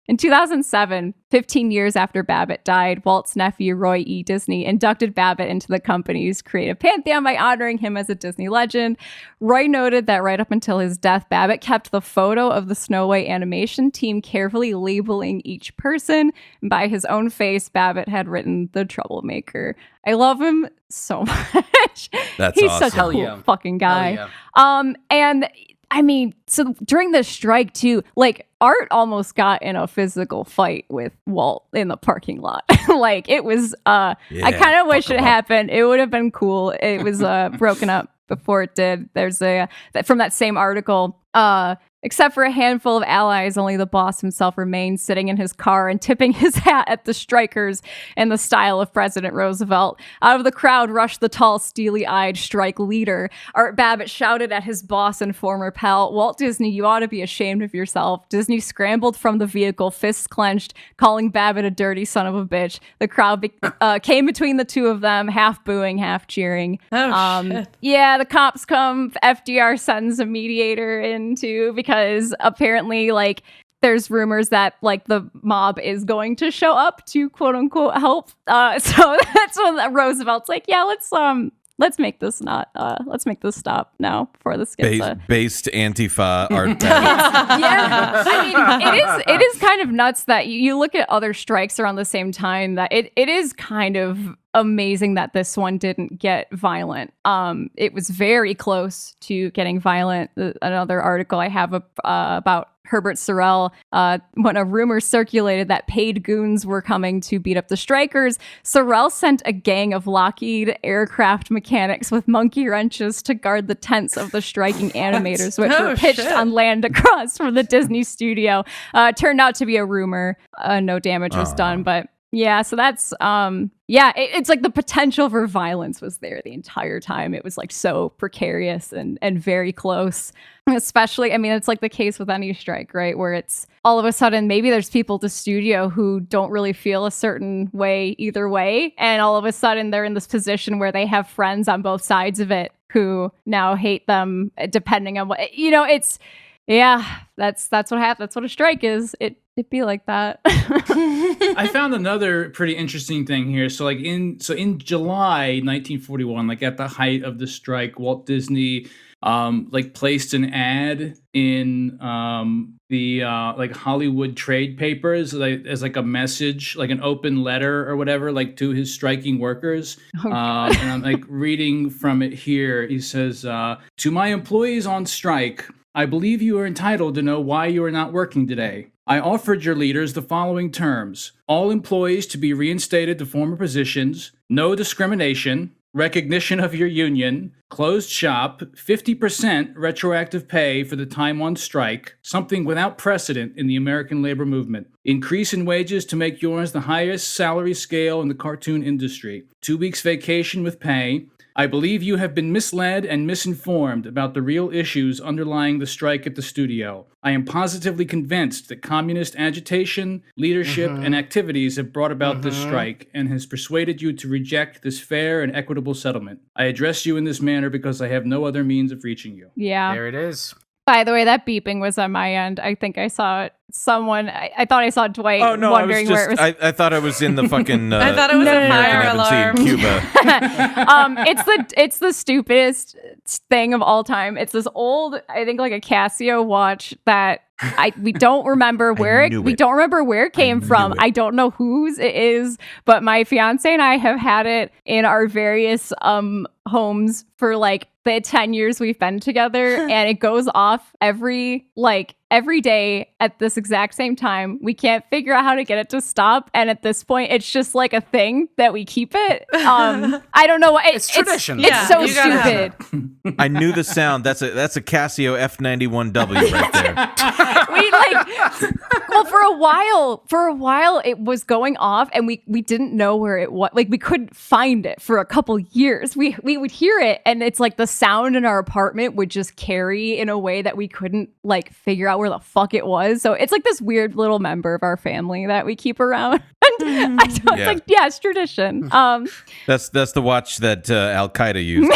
B: In 2007, 15 years after Babbitt died, Walt's nephew, Roy E. Disney, inducted Babbitt into the company's creative pantheon by honoring him as a Disney legend. Roy noted that right up until his death, Babbitt kept the photo of the Snow White animation team, carefully labeling each person. And by his own face, Babbitt had written the troublemaker. I love him so much. He's
A: awesome.
B: such a cool fucking guy. And I mean, so during the strike too, like Art almost got in a physical fight with Walt in the parking lot. Like it was, I kind of wish it happened. It would have been cool. It was broken up before it did. There's from that same article, except for a handful of allies, only the boss himself remained sitting in his car and tipping his hat at the strikers in the style of President Roosevelt. Out of the crowd rushed the tall, steely-eyed strike leader. Art Babbitt shouted at his boss and former pal, "Walt Disney, you ought to be ashamed of yourself." Disney scrambled from the vehicle, fists clenched, calling Babbitt a dirty son of a bitch. The crowd came between the two of them, half booing, half cheering.
D: Shit.
B: Yeah, the cops come. FDR sends a mediator in too, because apparently like there's rumors that like the mob is going to show up to quote unquote help. So that's when Roosevelt's like, yeah, let's make this stop now before this gets
A: based Antifa Art Babbitt.
B: Yeah, I mean, it is kind of nuts that you look at other strikes around the same time that it is kind of amazing that this one didn't get violent. It was very close to getting violent. Another article I have about Herbert Sorrell, when a rumor circulated that paid goons were coming to beat up the strikers, Sorrell sent a gang of Lockheed aircraft mechanics with monkey wrenches to guard the tents of the striking animators, which were pitched on land across from the Disney studio. Turned out to be a rumor. No damage was done, but yeah, so that's it's like the potential for violence was there the entire time. It was like so precarious and very close. Especially, I mean, it's like the case with any strike, right? Where it's all of a sudden, maybe there's people at the studio who don't really feel a certain way either way. And all of a sudden they're in this position where they have friends on both sides of it who now hate them depending on what, it's, that's what happens. That's what a strike is. It'd be like that.
C: I found another pretty interesting thing here. So in July 1941, like at the height of the strike, Walt Disney placed an ad in the Hollywood trade papers as like a message, like an open letter or whatever, like to his striking workers. And I'm like reading from it here. He says, "To my employees on strike, I believe you are entitled to know why you are not working today. I offered your leaders the following terms: all employees to be reinstated to former positions, no discrimination, recognition of your union, closed shop, 50% retroactive pay for the time on strike, something without precedent in the American labor movement, increase in wages to make yours the highest salary scale in the cartoon industry, 2 weeks vacation with pay. I believe you have been misled and misinformed about the real issues underlying the strike at the studio. I am positively convinced that communist agitation, leadership, and activities have brought about this strike and has persuaded you to reject this fair and equitable settlement. I address you in this manner because I have no other means of reaching you.
B: Yeah.
E: There it is.
B: By the way, that beeping was on my end. I think I saw someone. I thought I saw Dwight wondering where it was.
A: I thought I was in the fucking.
D: I thought it was a fire alarm.
A: in Cuba.
B: It's the stupidest thing of all time. It's this old, I think, like a Casio watch that we don't remember where it came from. I don't know whose it is, but my fiance and I have had it in our various homes for like the 10 years we've been together, and it goes off every day at this exact same time. We can't figure out how to get it to stop, and at this point it's just like a thing that we keep it. I don't know why.
E: It's tradition.
B: It's so stupid.
A: I knew the sound. That's a Casio F91W right there.
B: For a while it was going off, and we didn't know where it was. Like, we couldn't find it for a couple years. We would hear it, and it's like the sound in our apartment would just carry in a way that we couldn't like figure out where the fuck it was. So it's like this weird little member of our family that we keep around. And it's like, yeah, it's tradition.
A: That's the watch that Al Qaeda used.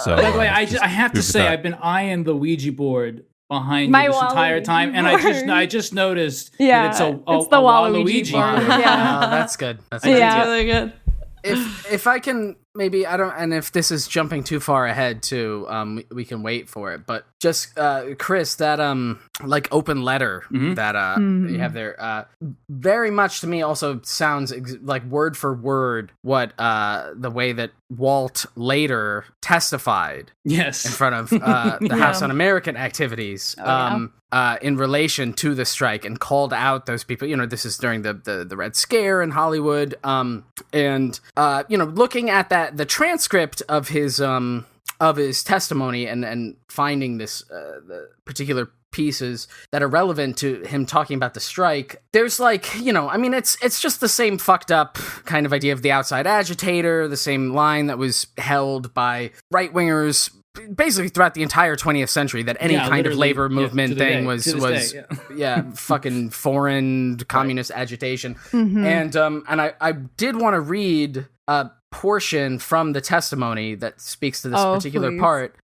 A: So,
C: by the way, I have to say, I've been eyeing the Ouija board behind me this entire time, and I just noticed that it's the
B: Waluigi
C: board.
B: Yeah.
E: Oh, that's good. That's
D: really good.
E: If I can maybe, and if this is jumping too far ahead too, we can wait for it. But just Chris, that like open letter that you have there, very much to me also sounds like word for word what the way that Walt later testified in front of the House On-American Activities. In relation to the strike, and called out those people. You know, this is during the Red Scare in Hollywood. Looking at the transcript of his testimony and finding this the particular pieces that are relevant to him talking about the strike, there's it's just the same fucked up kind of idea of the outside agitator, the same line that was held by right-wingers basically throughout the entire 20th century, that any kind of labor movement thing was fucking foreign communist agitation. And I did want to read a portion from the testimony that speaks to this particular part.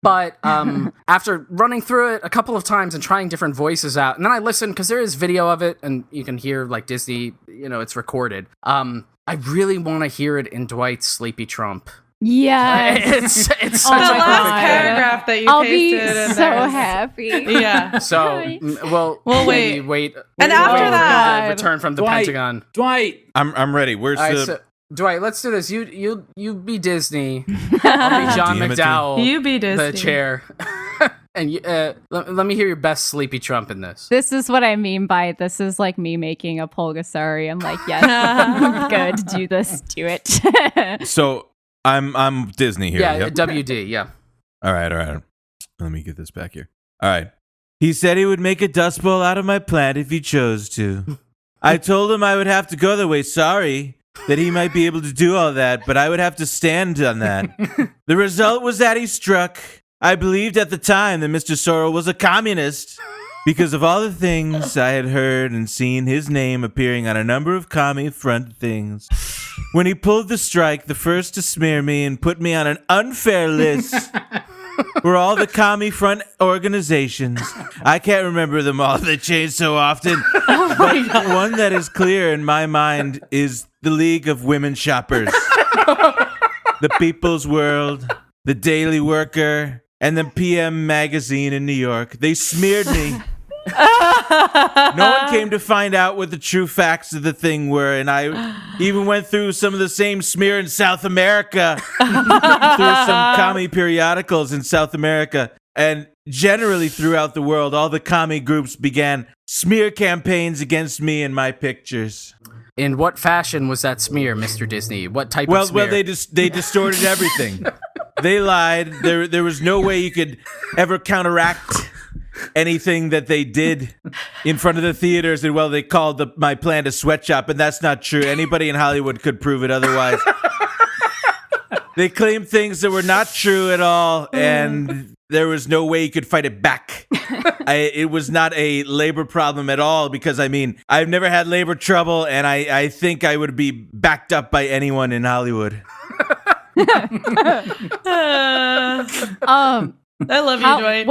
E: But after running through it a couple of times and trying different voices out, and then I listened because there is video of it and you can hear like Disney, it's recorded. I really want to hear it in Dwight's Sleepy Trump.
B: Yeah,
E: it's such
D: the last paragraph that you
B: I'll
D: pasted.
B: I'll be
D: in
B: so
D: there.
B: happy.
D: Yeah.
E: So we'll
D: wait.
E: And
D: after that,
E: return from the Pentagon.
C: Dwight,
A: I'm ready. Where's the?
E: So, Dwight, let's do this. You be Disney. I'll be John McDowell.
D: You be Disney.
E: The chair. And let me hear your best Sleepy Trump in this.
B: This is what I mean by this is like me making a Pulgasari. I'm like, yes, good. Do this. Do it.
A: So I'm Disney here.
E: Yeah,
A: yep.
E: WD. Yeah.
A: All right. Let me get this back here. All right. He said he would make a dust bowl out of my plant if he chose to. I told him I would have to go that way. Sorry that he might be able to do all that, but I would have to stand on that. The result was that he struck. I believed at the time that Mr. Sorrell was a communist because of all the things I had heard and seen his name appearing on a number of commie front things. When he pulled the strike, the first to smear me and put me on an unfair list were all the commie front organizations. I can't remember them all. They change so often. But one that is clear in my mind is the League of Women Shoppers, the People's World, the Daily Worker, and the PM Magazine in New York. They smeared me. No one came to find out what the true facts of the thing were, and I even went through some of the same smear in South America, through some commie periodicals in South America, And generally throughout the world, all the commie groups began smear campaigns against me and my pictures.
E: In what fashion was that smear, Mr. Disney? What type of smear?
A: Well, they distorted everything. They lied. There was no way you could ever counteract anything that they did in front of the theaters. And they called my plant a sweatshop, and that's not true. Anybody in Hollywood could prove it otherwise. They claimed things that were not true at all, and there was no way you could fight it back. It was not a labor problem at all, because, I've never had labor trouble, and I think I would be backed up by anyone in Hollywood.
D: I love you, Dwight.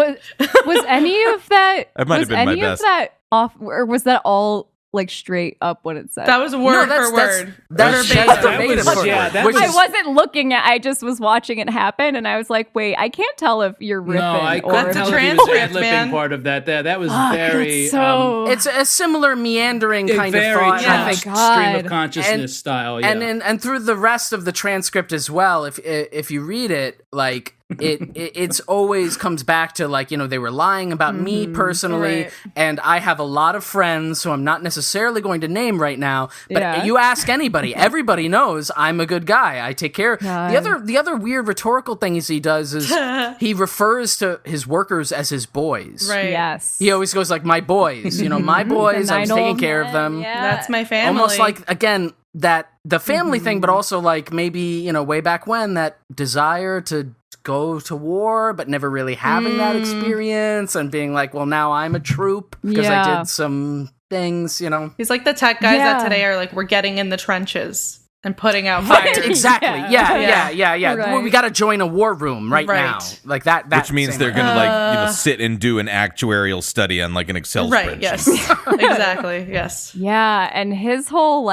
B: Was any of that?
A: That might have been my best.
B: Was any of that off, or was that all like straight up what it said?
D: That was word for word.
E: That's
B: I wasn't looking at. I just was watching it happen, and I was like, "Wait, I can't tell if you're ripping."
C: No, I
B: or
C: couldn't
D: That's a
C: tell if he was
D: transcript,
C: ad-libbing
D: man.
C: part of that. That was very.
E: It's a similar meandering kind of thought.
C: I think stream of
B: God.
C: consciousness style. Yeah.
E: And through the rest of the transcript as well. If you read it, like it's always comes back to, like, they were lying about me personally,
D: right.
E: and I have a lot of friends who I'm not necessarily going to name right now, but
B: Yeah.
E: you ask anybody, everybody knows I'm a good guy. I take care.
B: God.
E: The other weird rhetorical things he does is he refers to his workers as his boys.
D: Right.
B: Yes.
E: He always goes like, my boys, my boys, I'm
B: 9
E: taking
B: old
E: care of
B: men,
E: them.
B: yeah.
D: That's my family.
E: Almost like, again, that the family thing, but also like maybe, way back when, that desire to go to war, but never really having that experience and being like, well, now I'm a troop because I
B: Yeah.
E: did some things,
D: He's like the tech guys that today are like, we're getting in the trenches and putting out fires.
E: Exactly. Yeah.
B: Right.
E: We got to join a war room right now. Like that.
A: Which means they're going to sit and do an actuarial study on like an Excel
D: Right,
A: spreadsheet.
D: yes. Exactly, yes.
B: Yeah, and his whole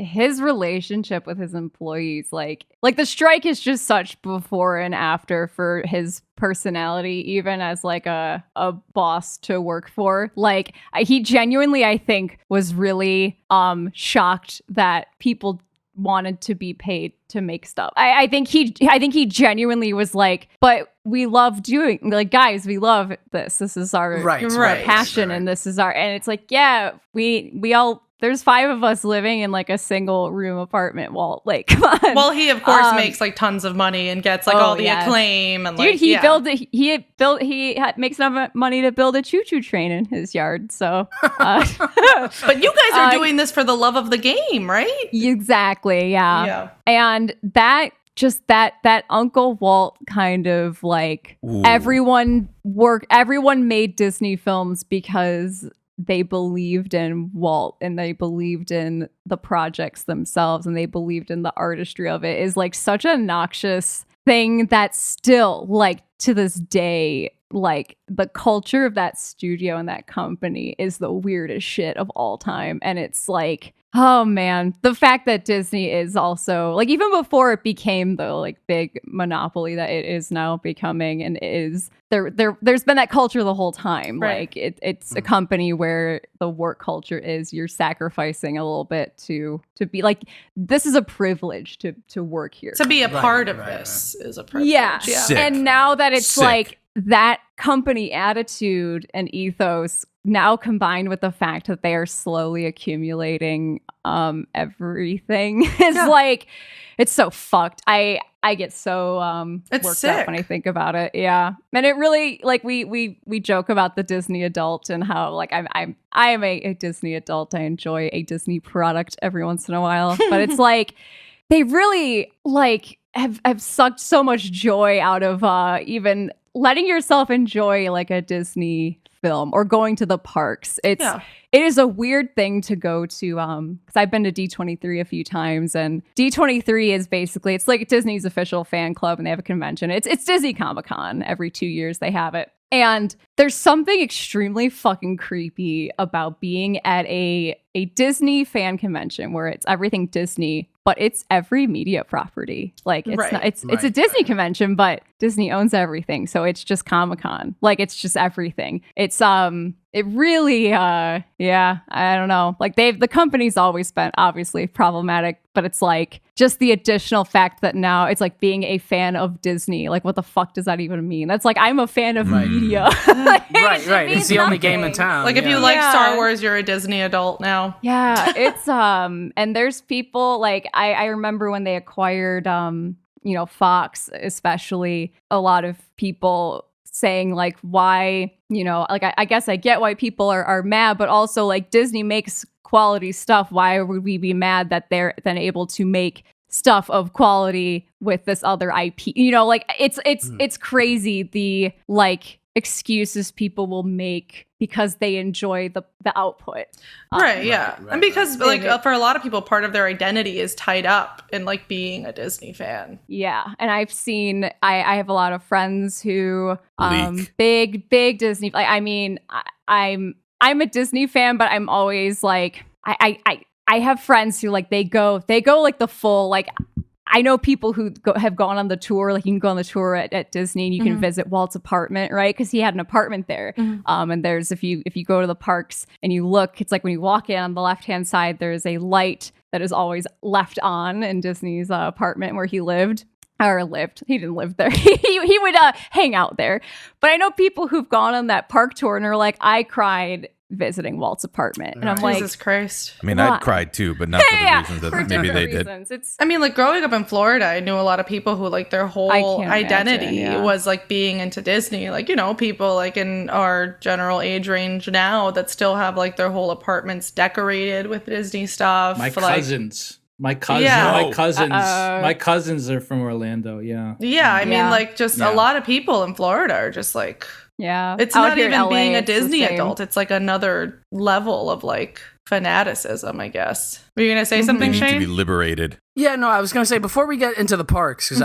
B: his relationship with his employees, like the strike is just such before and after for his personality, even as like a boss to work for. Like he genuinely, I think, was really shocked that people wanted to be paid to make stuff. I think he genuinely was like, but we love doing, like, guys, we love this. This is our passion, and this is and it's like, yeah, we all. There's 5 of us living in like a single room apartment. Walt, like, come on.
D: Well, he of course makes like tons of money and gets like all the acclaim and like,
B: dude, he makes enough money to build a choo-choo train in his yard. So,
D: but you guys are doing this for the love of the game, right?
B: Exactly. Yeah. And that Uncle Walt kind of like everyone made Disney films because they believed in Walt and they believed in the projects themselves and they believed in the artistry of it is like such a noxious thing that still, like, to this day, like, the culture of that studio and that company is the weirdest shit of all time. And it's like, oh man, the fact that Disney is also, like, even before it became the like big monopoly that it is now becoming, and is there's been that culture the whole time.
D: Right.
B: Like it's a company where the work culture is you're sacrificing a little bit to be like, this is a privilege to work here.
D: To be a part of this is a privilege.
B: Yeah.
A: Sick.
B: And now that it's
A: Sick.
B: like that company attitude and ethos now combined with the fact that they are slowly accumulating everything is like, it's so fucked. I get so
D: It's
B: worked
D: sick.
B: up when I think about it. Yeah. And it really, like, we joke about the Disney adult and how, like, I am a Disney adult. I enjoy a Disney product every once in a while. But it's like they really like have sucked so much joy out of even letting yourself enjoy like a Disney film or going to the parks. It is a weird thing to go to because I've been to D23 a few times, and D23 is basically, it's like Disney's official fan club, and they have a convention. It's Disney Comic-Con. Every 2 years they have it. And there's something extremely fucking creepy about being at a a Disney fan convention where it's everything Disney, but it's every media property. Like it's not, it's a Disney convention, but Disney owns everything. So it's just Comic-Con. Like it's just everything. It's it really I don't know. Like the company's always been obviously problematic, but it's like just the additional fact that now it's like being a fan of Disney. Like what the fuck does that even mean? That's like I'm a fan of media. Like,
E: right. It's the only game in town.
D: Like if you like Star Wars, you're a Disney adult now.
B: Yeah, it's and there's people like I remember when they acquired Fox, especially a lot of people saying like why, like I guess I get why people are mad, but also like Disney makes quality stuff. Why would we be mad that they're then able to make stuff of quality with this other IP? Like it's crazy the like excuses people will make because they enjoy the output.
D: Right. And because for a lot of people, part of their identity is tied up in like being a Disney fan.
B: Yeah. And I've seen, I have a lot of friends who, big Disney, like, I mean, I'm a Disney fan, but I'm always like, I have friends who like, they go like the full, like, I know people who have gone on the tour, like you can go on the tour at Disney and you can visit Walt's apartment, right? Because he had an apartment there. And there's, if you go to the parks and you look, it's like when you walk in on the left-hand side, there's a light that is always left on in Disney's apartment where he lived. He didn't live there. he would hang out there. But I know people who've gone on that park tour and are like, I cried visiting Walt's apartment. And I'm like,
D: Jesus Christ.
A: I mean, I'd cried too, but not for the reasons that maybe they did.
D: I mean, like growing up in Florida, I knew a lot of people who like their whole identity was like being into Disney. Like, people like in our general age range now that still have like their whole apartments decorated with Disney stuff.
C: My cousins are from Orlando. Yeah.
D: Yeah. I mean, like just a lot of people in Florida are just like, it's
B: out
D: not
B: here in
D: even
B: LA,
D: being a
B: it's the
D: Disney
B: same.
D: adult. It's like another level of like fanaticism, I guess. Were you going to say something,
A: They need
D: Shane?
A: to be liberated.
E: Yeah, no, I was going to say, before we get into the parks, because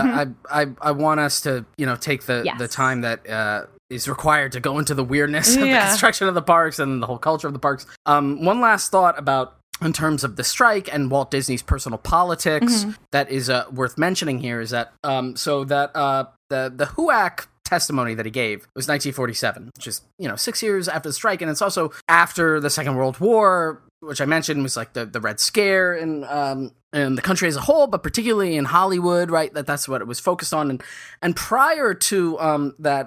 E: I want us to, take the time that is required to go into the weirdness of the construction of the parks and the whole culture of the parks. One last thought about, in terms of the strike and Walt Disney's personal politics, that is worth mentioning here is that, the HUAC testimony that he gave was 1947, which is 6 years after the strike, and it's also after the Second World War, which I mentioned was like the Red Scare in the country as a whole, but particularly in Hollywood, right? That's what it was focused on, and prior to that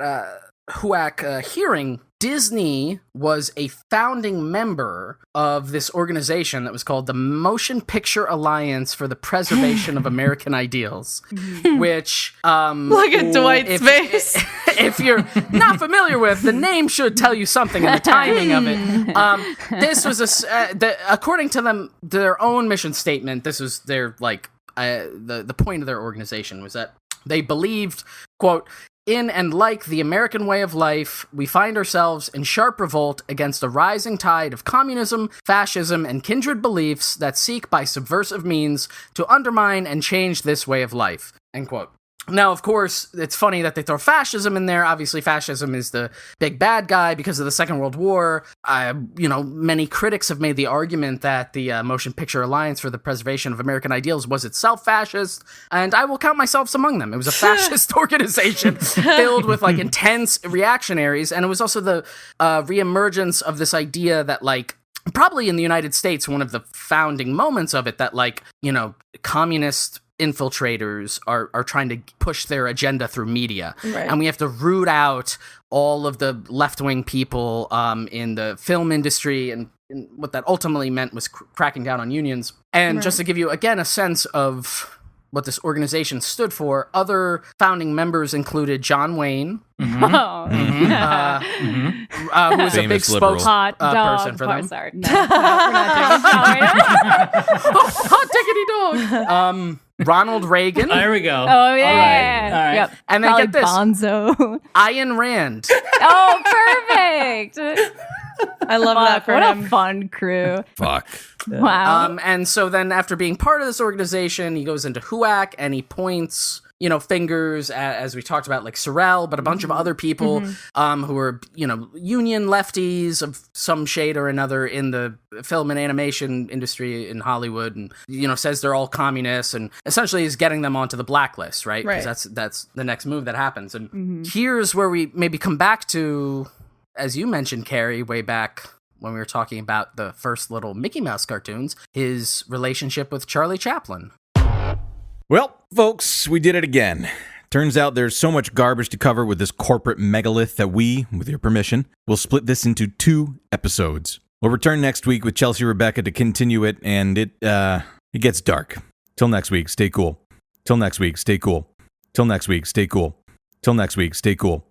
E: HUAC hearing, Disney was a founding member of this organization that was called the Motion Picture Alliance for the Preservation of American Ideals, which
D: look at Dwight's face.
E: If you're not familiar with, the name should tell you something and the timing of it. This was according to them, their own mission statement. This was their the point of their organization was that they believed, quote, in and like the American way of life, we find ourselves in sharp revolt against a rising tide of communism, fascism, and kindred beliefs that seek by subversive means to undermine and change this way of life. End quote. Now, of course, it's funny that they throw fascism in there. Obviously, fascism is the big bad guy because of the Second World War. Many critics have made the argument that the Motion Picture Alliance for the Preservation of American Ideals was itself fascist, and I will count myself among them. It was a fascist organization filled with like intense reactionaries, and it was also the reemergence of this idea that probably in the United States, one of the founding moments of it, that communist infiltrators are trying to push their agenda through media, and we have to root out all of the left-wing people in the film industry, and what that ultimately meant was cracking down on unions. And just to give you again a sense of what this organization stood for, other founding members included John Wayne, who was a big spokesperson for them.
B: Sorry. No, we're not doing
E: Hot diggity dog. Ronald Reagan.
C: There we go.
B: Oh, yeah.
C: All right.
B: Yep.
E: And then get this.
B: Bonzo.
E: Ayn Rand.
B: Oh, perfect.
D: I love that for
B: what
D: him.
B: a fun crew.
A: Fuck.
B: Wow.
E: And so then after being part of this organization, he goes into HUAC and he points fingers, as we talked about, like Sorrell, but a bunch of other people who are, union lefties of some shade or another in the film and animation industry in Hollywood, and, says they're all communists, and essentially is getting them onto the blacklist, right? Because that's the next move that happens. And here's where we maybe come back to, as you mentioned, Carrie, way back when we were talking about the first little Mickey Mouse cartoons, his relationship with Charlie Chaplin.
A: Well, folks, we did it again. Turns out there's so much garbage to cover with this corporate megalith that we, with your permission, will split this into 2 episodes. We'll return next week with Chelsea Rebecca to continue it, and it gets dark. Till next week, stay cool. Till next week, stay cool. Till next week, stay cool. Till next week, stay cool.